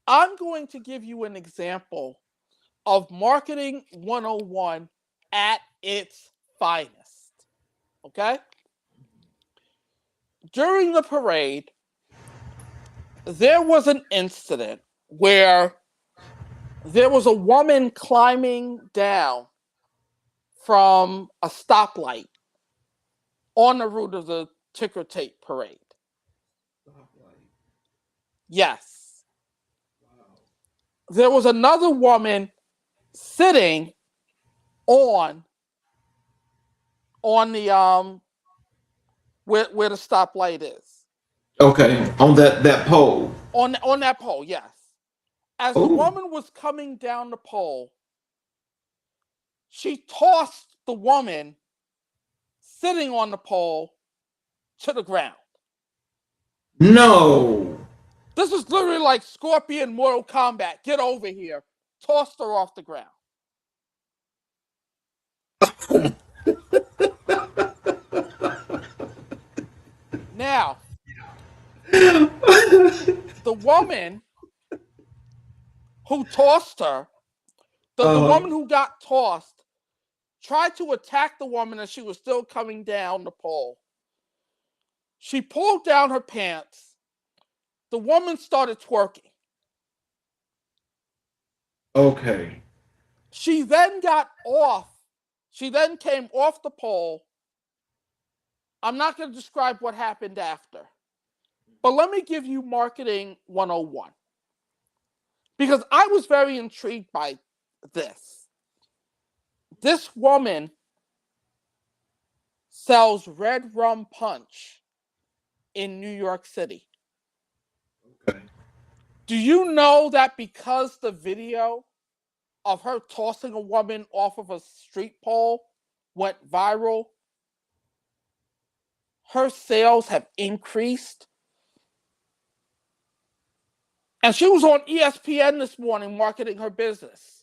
I'm going to give you an example of Marketing 101 at its finest. Okay? During the parade, there was an incident where there was a woman climbing down from a stoplight on the route of the ticker tape parade. Yes. Wow. There was another woman sitting on the where the stoplight is. Okay, on that pole. On that pole, yes. As the woman was coming down the pole, she tossed the woman sitting on the pole to the ground. No. This is literally like Scorpion Mortal Kombat. Get over here. Tossed her off the ground. Now, the woman who tossed her, the woman who got tossed, tried to attack the woman as she was still coming down the pole. She pulled down her pants. The woman started twerking. Okay. She then got off. She then came off the pole. I'm not going to describe what happened after. But let me give you Marketing 101. Because I was very intrigued by this. This woman sells red rum punch in New York City. Okay. Do you know that because the video of her tossing a woman off of a street pole went viral, her sales have increased? And she was on ESPN this morning marketing her business.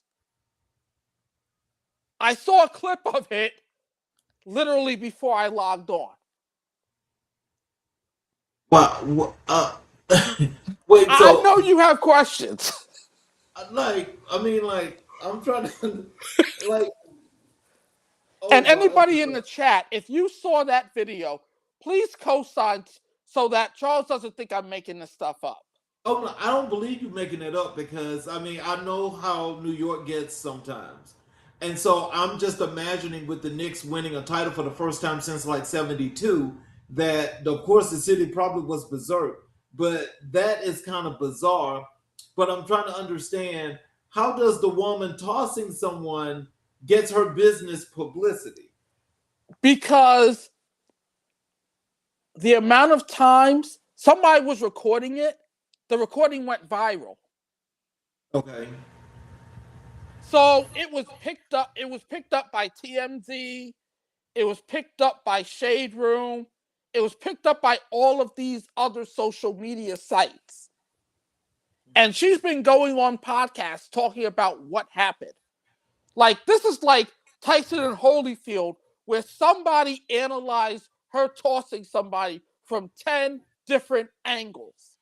I saw a clip of it literally before I logged on. Wow. Wait. So I know you have questions. I'm trying to like. And anybody in the chat, if you saw that video, please co-sign so that Charles doesn't think I'm making this stuff up. Oh no, I don't believe you making it up because I know how New York gets sometimes. And so I'm just imagining with the Knicks winning a title for the first time since like 72 that of course the city probably was berserk, but that is kind of bizarre. But I'm trying to understand, how does the woman tossing someone gets her business publicity? Because the amount of times somebody was recording it. The recording went viral. Okay. So it was picked up. It was picked up by TMZ. It was picked up by Shade Room. It was picked up by all of these other social media sites. And she's been going on podcasts talking about what happened. Like, this is like Tyson and Holyfield, where somebody analyzed her tossing somebody from 10 different angles.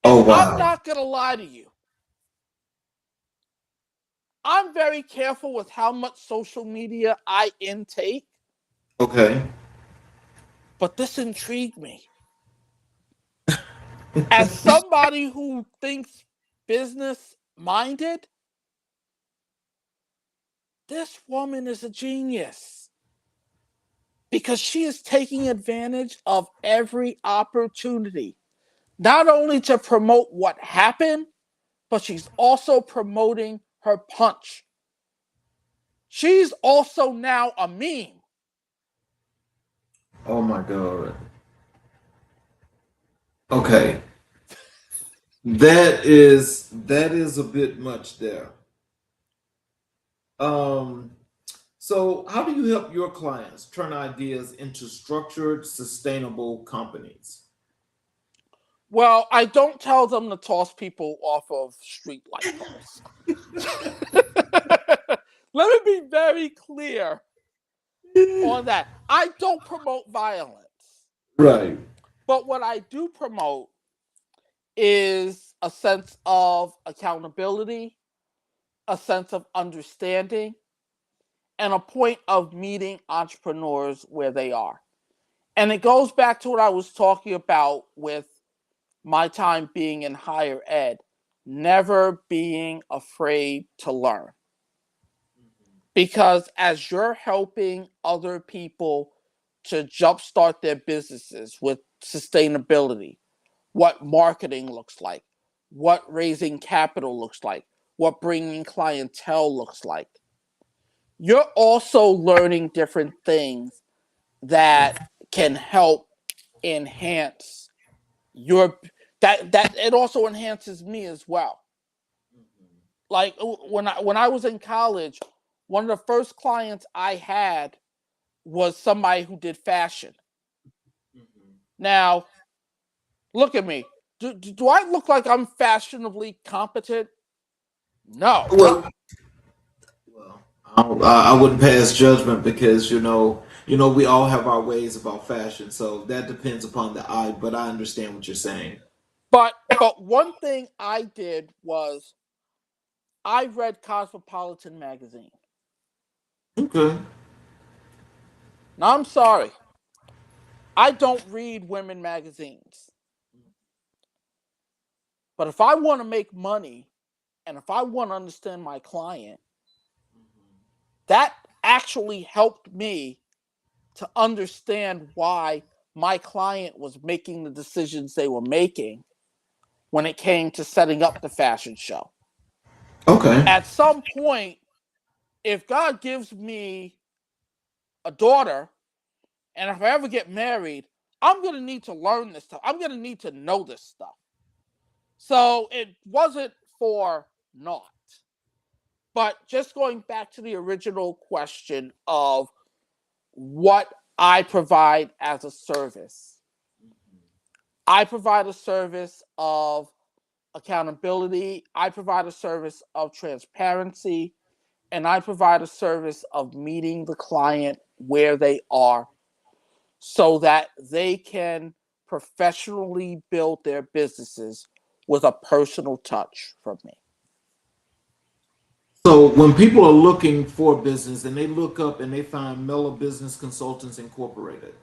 And Oh, wow. I'm not going to lie to you. I'm very careful with how much social media I intake. Okay. But this intrigued me. As somebody who thinks business minded, this woman is a genius. Because she is taking advantage of every opportunity, not only to promote what happened, but she's also promoting her punch. She's also now a meme. Oh my God. Okay. That is a bit much there. So how do you help your clients turn ideas into structured, sustainable companies? Well, I don't tell them to toss people off of street light poles. Let me be very clear on that. I don't promote violence. Right. But what I do promote is a sense of accountability, a sense of understanding, and a point of meeting entrepreneurs where they are. And it goes back to what I was talking about with my time being in higher ed, never being afraid to learn. Because as you're helping other people to jumpstart their businesses with sustainability, what marketing looks like, what raising capital looks like, what bringing clientele looks like, you're also learning different things that can help enhance your that it also enhances me as well. Like when I was in college, one of the first clients I had was somebody who did fashion. Now, look at me. Do I look like I'm fashionably competent? No. Well, I wouldn't pass judgment because we all have our ways about fashion, so that depends upon the eye. But I understand what you're saying. But one thing I did was I read Cosmopolitan magazine. Okay. Now I'm sorry. I don't read women magazines. But if I want to make money and if I want to understand my client, that actually helped me to understand why my client was making the decisions they were making when it came to setting up the fashion show. Okay. At some point, if God gives me a daughter, and if I ever get married, I'm going to need to learn this stuff. I'm going to need to know this stuff. So it wasn't for naught. But just going back to the original question of what I provide as a service, I provide a service of accountability, I provide a service of transparency, and I provide a service of meeting the client where they are so that they can professionally build their businesses with a personal touch from me. So when people are looking for business and they look up and they find Mella Business Consultants Incorporated,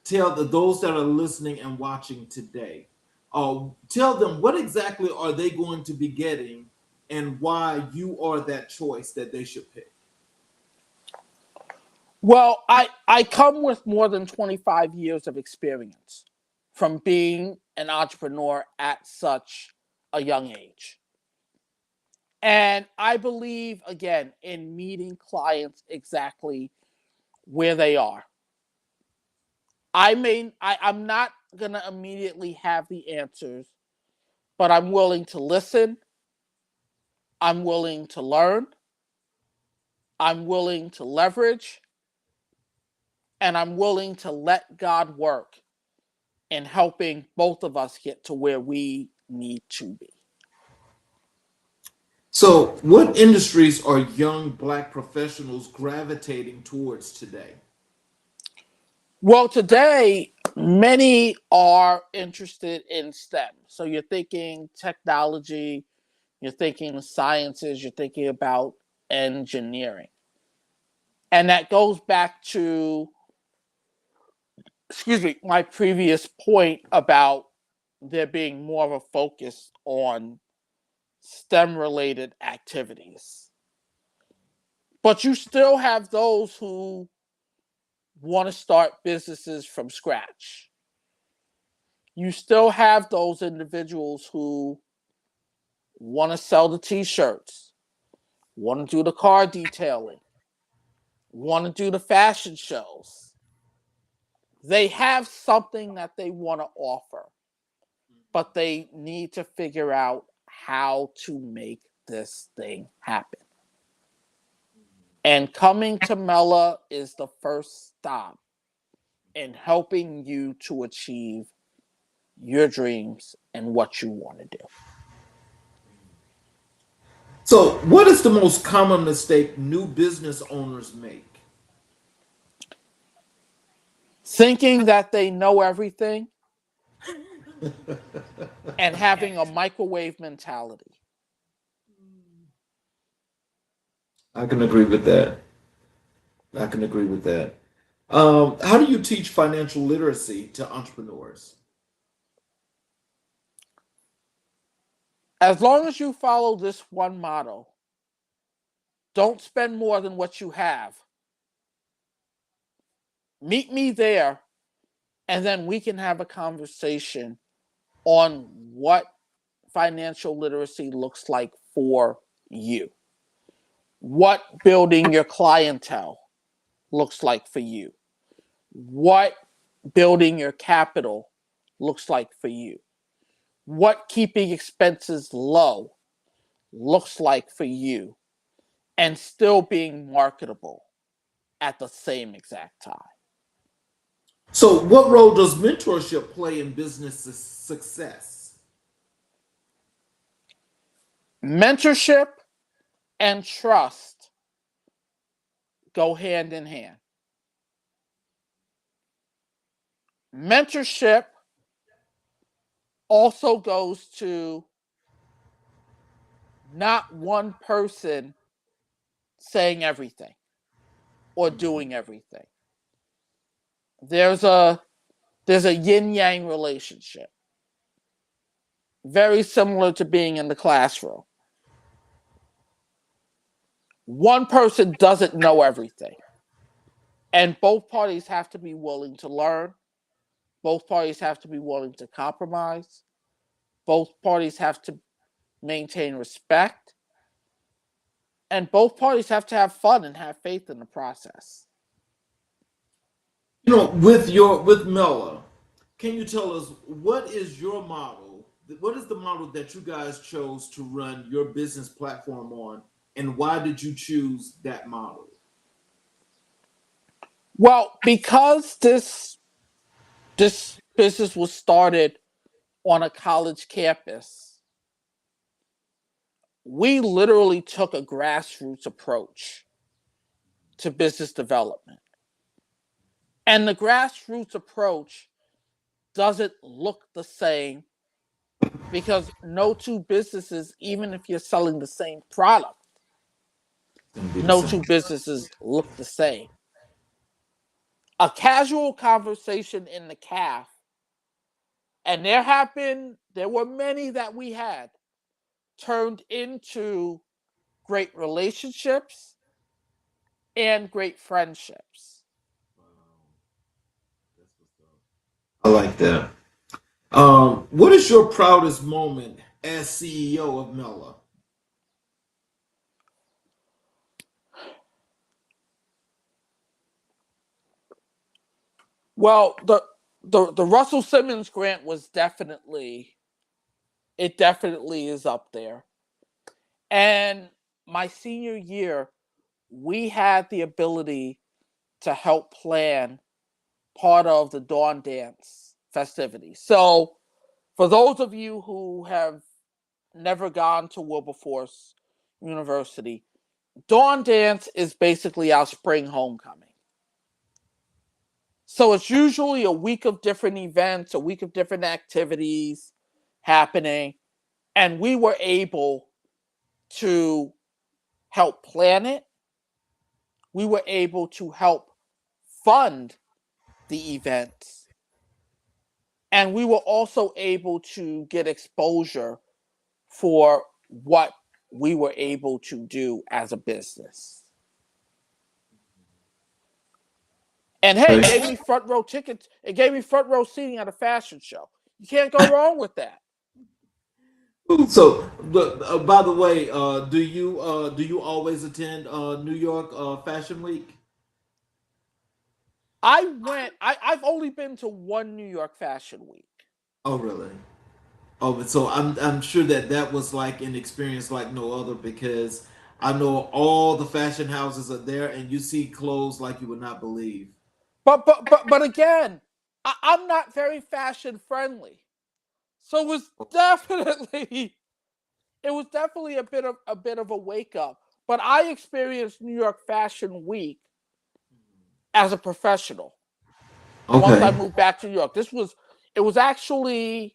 tell those that are listening and watching today, tell them what exactly are they going to be getting and why you are that choice that they should pick. Well, I come with more than 25 years of experience from being an entrepreneur at such a young age. And I believe, again, in meeting clients exactly where they are. I'm not going to immediately have the answers, but I'm willing to listen. I'm willing to learn. I'm willing to leverage. And I'm willing to let God work in helping both of us get to where we need to be. So, what industries are young Black professionals gravitating towards today? Well, today, many are interested in STEM. So you're thinking technology, you're thinking sciences, you're thinking about engineering. And that goes back to, my previous point about there being more of a focus on STEM related activities. But you still have those who want to start businesses from scratch. You still have those individuals who want to sell the t-shirts, want to do the car detailing, want to do the fashion shows. They have something that they want to offer, but they need to figure out how to make this thing happen. And coming to Mella is the first stop in helping you to achieve your dreams and what you want to do. So, what is the most common mistake new business owners make? Thinking that they know everything and having a microwave mentality. I can agree with that. I can agree with that. How do you teach financial literacy to entrepreneurs? As long as you follow this one motto, don't spend more than what you have. Meet me there, and then we can have a conversation on what financial literacy looks like for you. What building your clientele looks like for you. What building your capital looks like for you. What keeping expenses low looks like for you, and still being marketable at the same exact time. So, what role does mentorship play in business success? Mentorship and trust go hand in hand. Mentorship also goes to not one person saying everything or doing everything. There's a yin yang relationship, very similar to being in the classroom. One person doesn't know everything, and both parties have to be willing to learn. Both parties have to be willing to compromise. Both parties have to maintain respect, and both parties have to have fun and have faith in the process. With Mella, can you tell us what is your model? What is the model that you guys chose to run your business platform on, and why did you choose that model? Well, because this business was started on a college campus, we literally took a grassroots approach to business development. And the grassroots approach doesn't look the same because no two businesses, even if you're selling the same product, no two businesses look the same. A casual conversation in the calf, and there were many that we had, turned into great relationships and great friendships. I like that. What is your proudest moment as CEO of Mella? Well, the Russell Simmons grant was definitely is up there. And my senior year, we had the ability to help plan part of the Dawn Dance festivities. So for those of you who have never gone to Wilberforce University, Dawn Dance is basically our spring homecoming. So it's usually a week of different events, a week of different activities happening. And we were able to help plan it. We were able to help fund the events. And we were also able to get exposure for what we were able to do as a business. And hey, it gave me front row tickets. It gave me front row seating at a fashion show. You can't go wrong with that. So, by the way, do you always attend New York Fashion Week? I've only been to one New York Fashion Week. Oh, really? Oh, but so I'm sure that was like an experience like no other, because I know all the fashion houses are there, and you see clothes like you would not believe. But again, I'm not very fashion friendly, so it was definitely a bit of a wake up. But I experienced New York Fashion Week as a professional. Once I Okay. moved back to New York, it was actually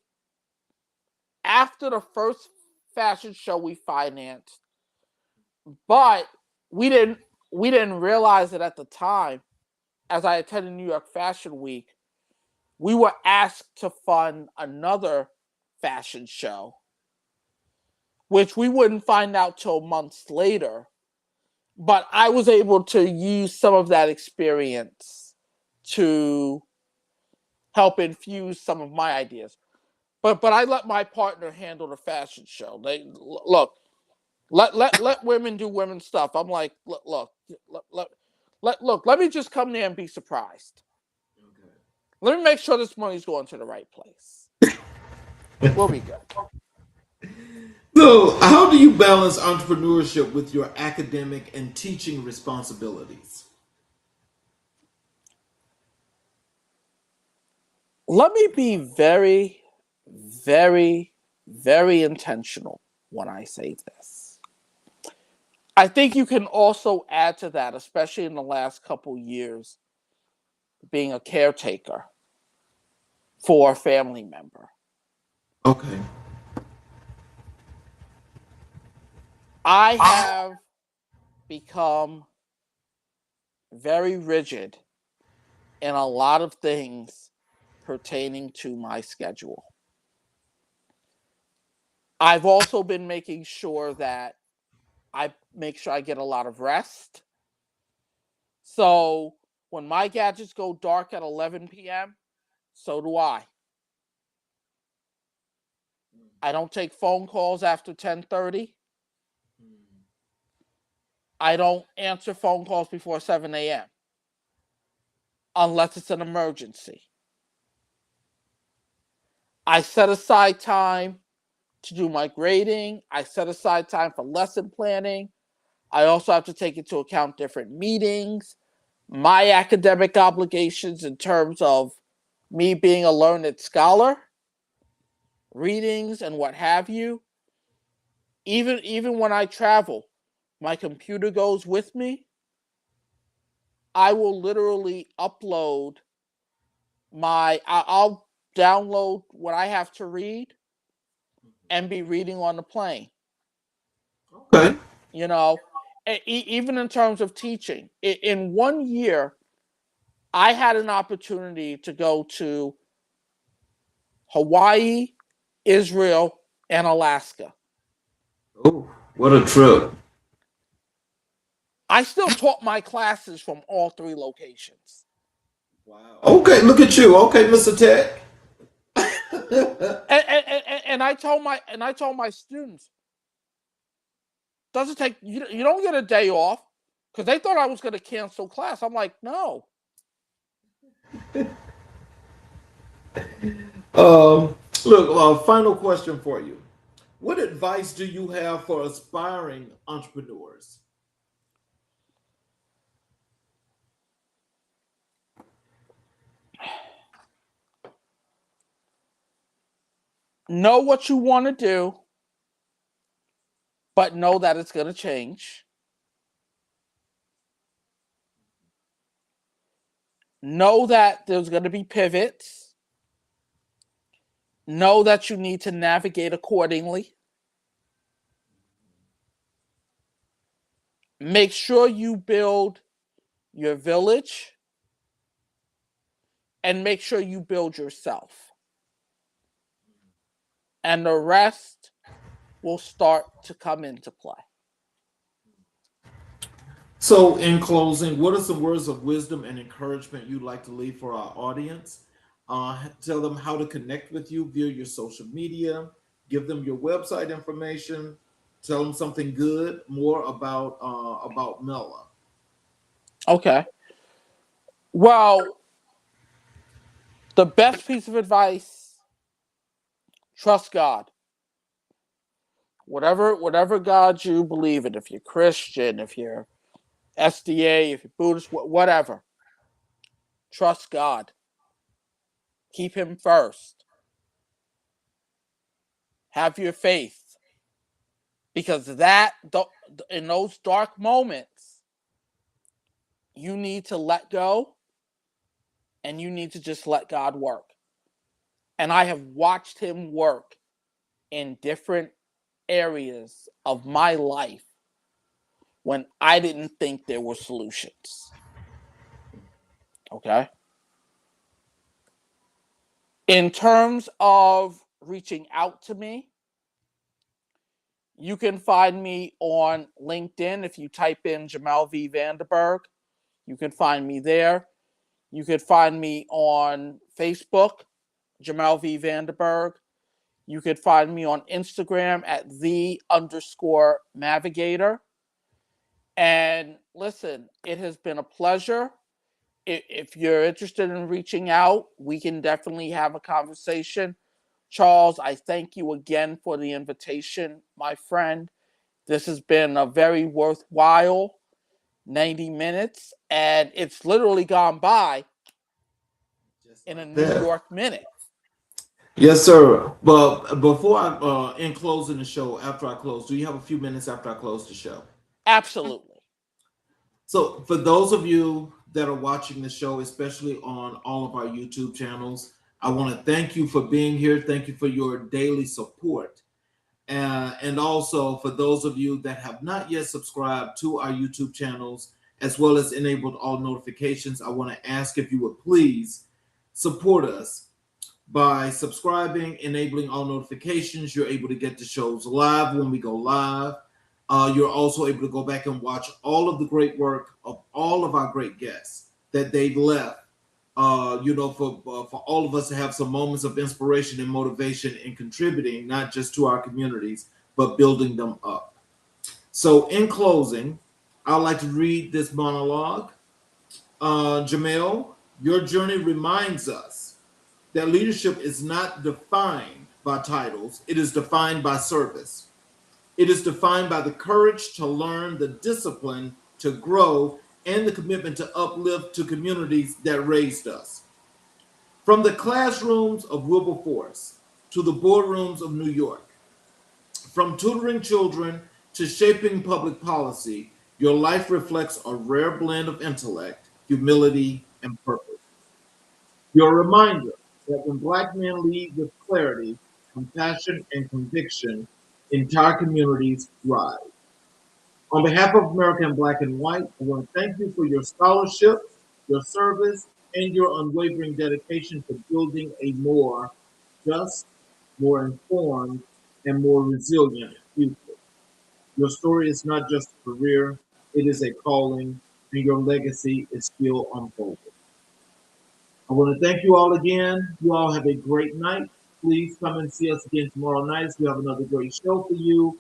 after the first fashion show we financed, but we didn't realize it at the time. As I attended New York Fashion Week, we were asked to fund another fashion show, which we wouldn't find out till months later. But I was able to use some of that experience to help infuse some of my ideas. But I let my partner handle the fashion show. They look, let women do women stuff. I'm like, look, let me just come there and be surprised. Okay. Let me make sure this money's going to the right place. We'll be good. So, how do you balance entrepreneurship with your academic and teaching responsibilities? Let me be very, very, very intentional when I say this. I think you can also add to that, especially in the last couple years, being a caretaker for a family member. Okay. I have become very rigid in a lot of things pertaining to my schedule. I've also been making sure that I make sure I get a lot of rest. So when my gadgets go dark at 11 p.m., so do I. I don't take phone calls after 10:30. I don't answer phone calls before 7 a.m. unless it's an emergency. I set aside time to do my grading. I set aside time for lesson planning. I also have to take into account different meetings, my academic obligations in terms of me being a learned scholar, readings and what have you. Even when I travel, my computer goes with me. I will literally upload I'll download what I have to read and be reading on the plane. Okay. You know, even in terms of teaching. In 1 year, I had an opportunity to go to Hawaii, Israel, and Alaska. Oh, what a trip. I still taught my classes from all three locations. Wow. Okay, look at you. Okay, Mr. Tech. And I told my students, doesn't take you don't get a day off, because they thought I was going to cancel class. I'm like, no. Look, final question for you. What advice do you have for aspiring entrepreneurs? Know what you want to do, but know that it's going to change. Know that there's going to be pivots. Know that you need to navigate accordingly. Make sure you build your village and make sure you build yourself. And the rest will start to come into play. So, in closing, what are some words of wisdom and encouragement you'd like to leave for our audience? Tell them how to connect with you via your social media. Give them your website information. Tell them something good more about Mella. Okay. Well, the best piece of advice, trust God. Whatever God you believe in, if you're Christian, if you're SDA, if you're Buddhist, whatever, trust God. Keep him first. Have your faith. Because that, in those dark moments, you need to let go and you need to just let God work. And I have watched him work in different areas of my life when I didn't think there were solutions. Okay? In terms of reaching out to me, you can find me on LinkedIn. If you type in Jamel V. Vanderburg, you can find me there. You could find me on Facebook, Jamel V. Vanderburg. You could find me on Instagram at _navigator. And listen, it has been a pleasure. If you're interested in reaching out, we can definitely have a conversation. Charles, I thank you again for the invitation, my friend. This has been a very worthwhile 90 minutes, and it's literally gone by Just in a like New that. York minute. Yes, sir. But before in closing the show, after I close, do you have a few minutes after I close the show? Absolutely. So, for those of you that are watching the show, especially on all of our YouTube channels, I want to thank you for being here. Thank you for your daily support. And also for those of you that have not yet subscribed to our YouTube channels, as well as enabled all notifications, I want to ask if you would please support us by subscribing, enabling all notifications. You're able to get the shows live when we go live. You're also able to go back and watch all of the great work of all of our great guests that they've left. For all of us to have some moments of inspiration and motivation in contributing, not just to our communities, but building them up. So, in closing, I'd like to read this monologue. Jamel, your journey reminds us that leadership is not defined by titles, it is defined by service. It is defined by the courage to learn, the discipline to grow, and the commitment to uplift to communities that raised us. From the classrooms of Wilberforce to the boardrooms of New York, from tutoring children to shaping public policy, your life reflects a rare blend of intellect, humility, and purpose. You're a reminder that when Black men lead with clarity, compassion, and conviction, entire communities thrive. On behalf of American Black and White, I want to thank you for your scholarship, your service, and your unwavering dedication to building a more just, more informed, and more resilient future. Your story is not just a career, it is a calling, and your legacy is still unfolding. I want to thank you all again. You all have a great night. Please come and see us again tomorrow night as we have another great show for you.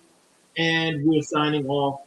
And we're signing off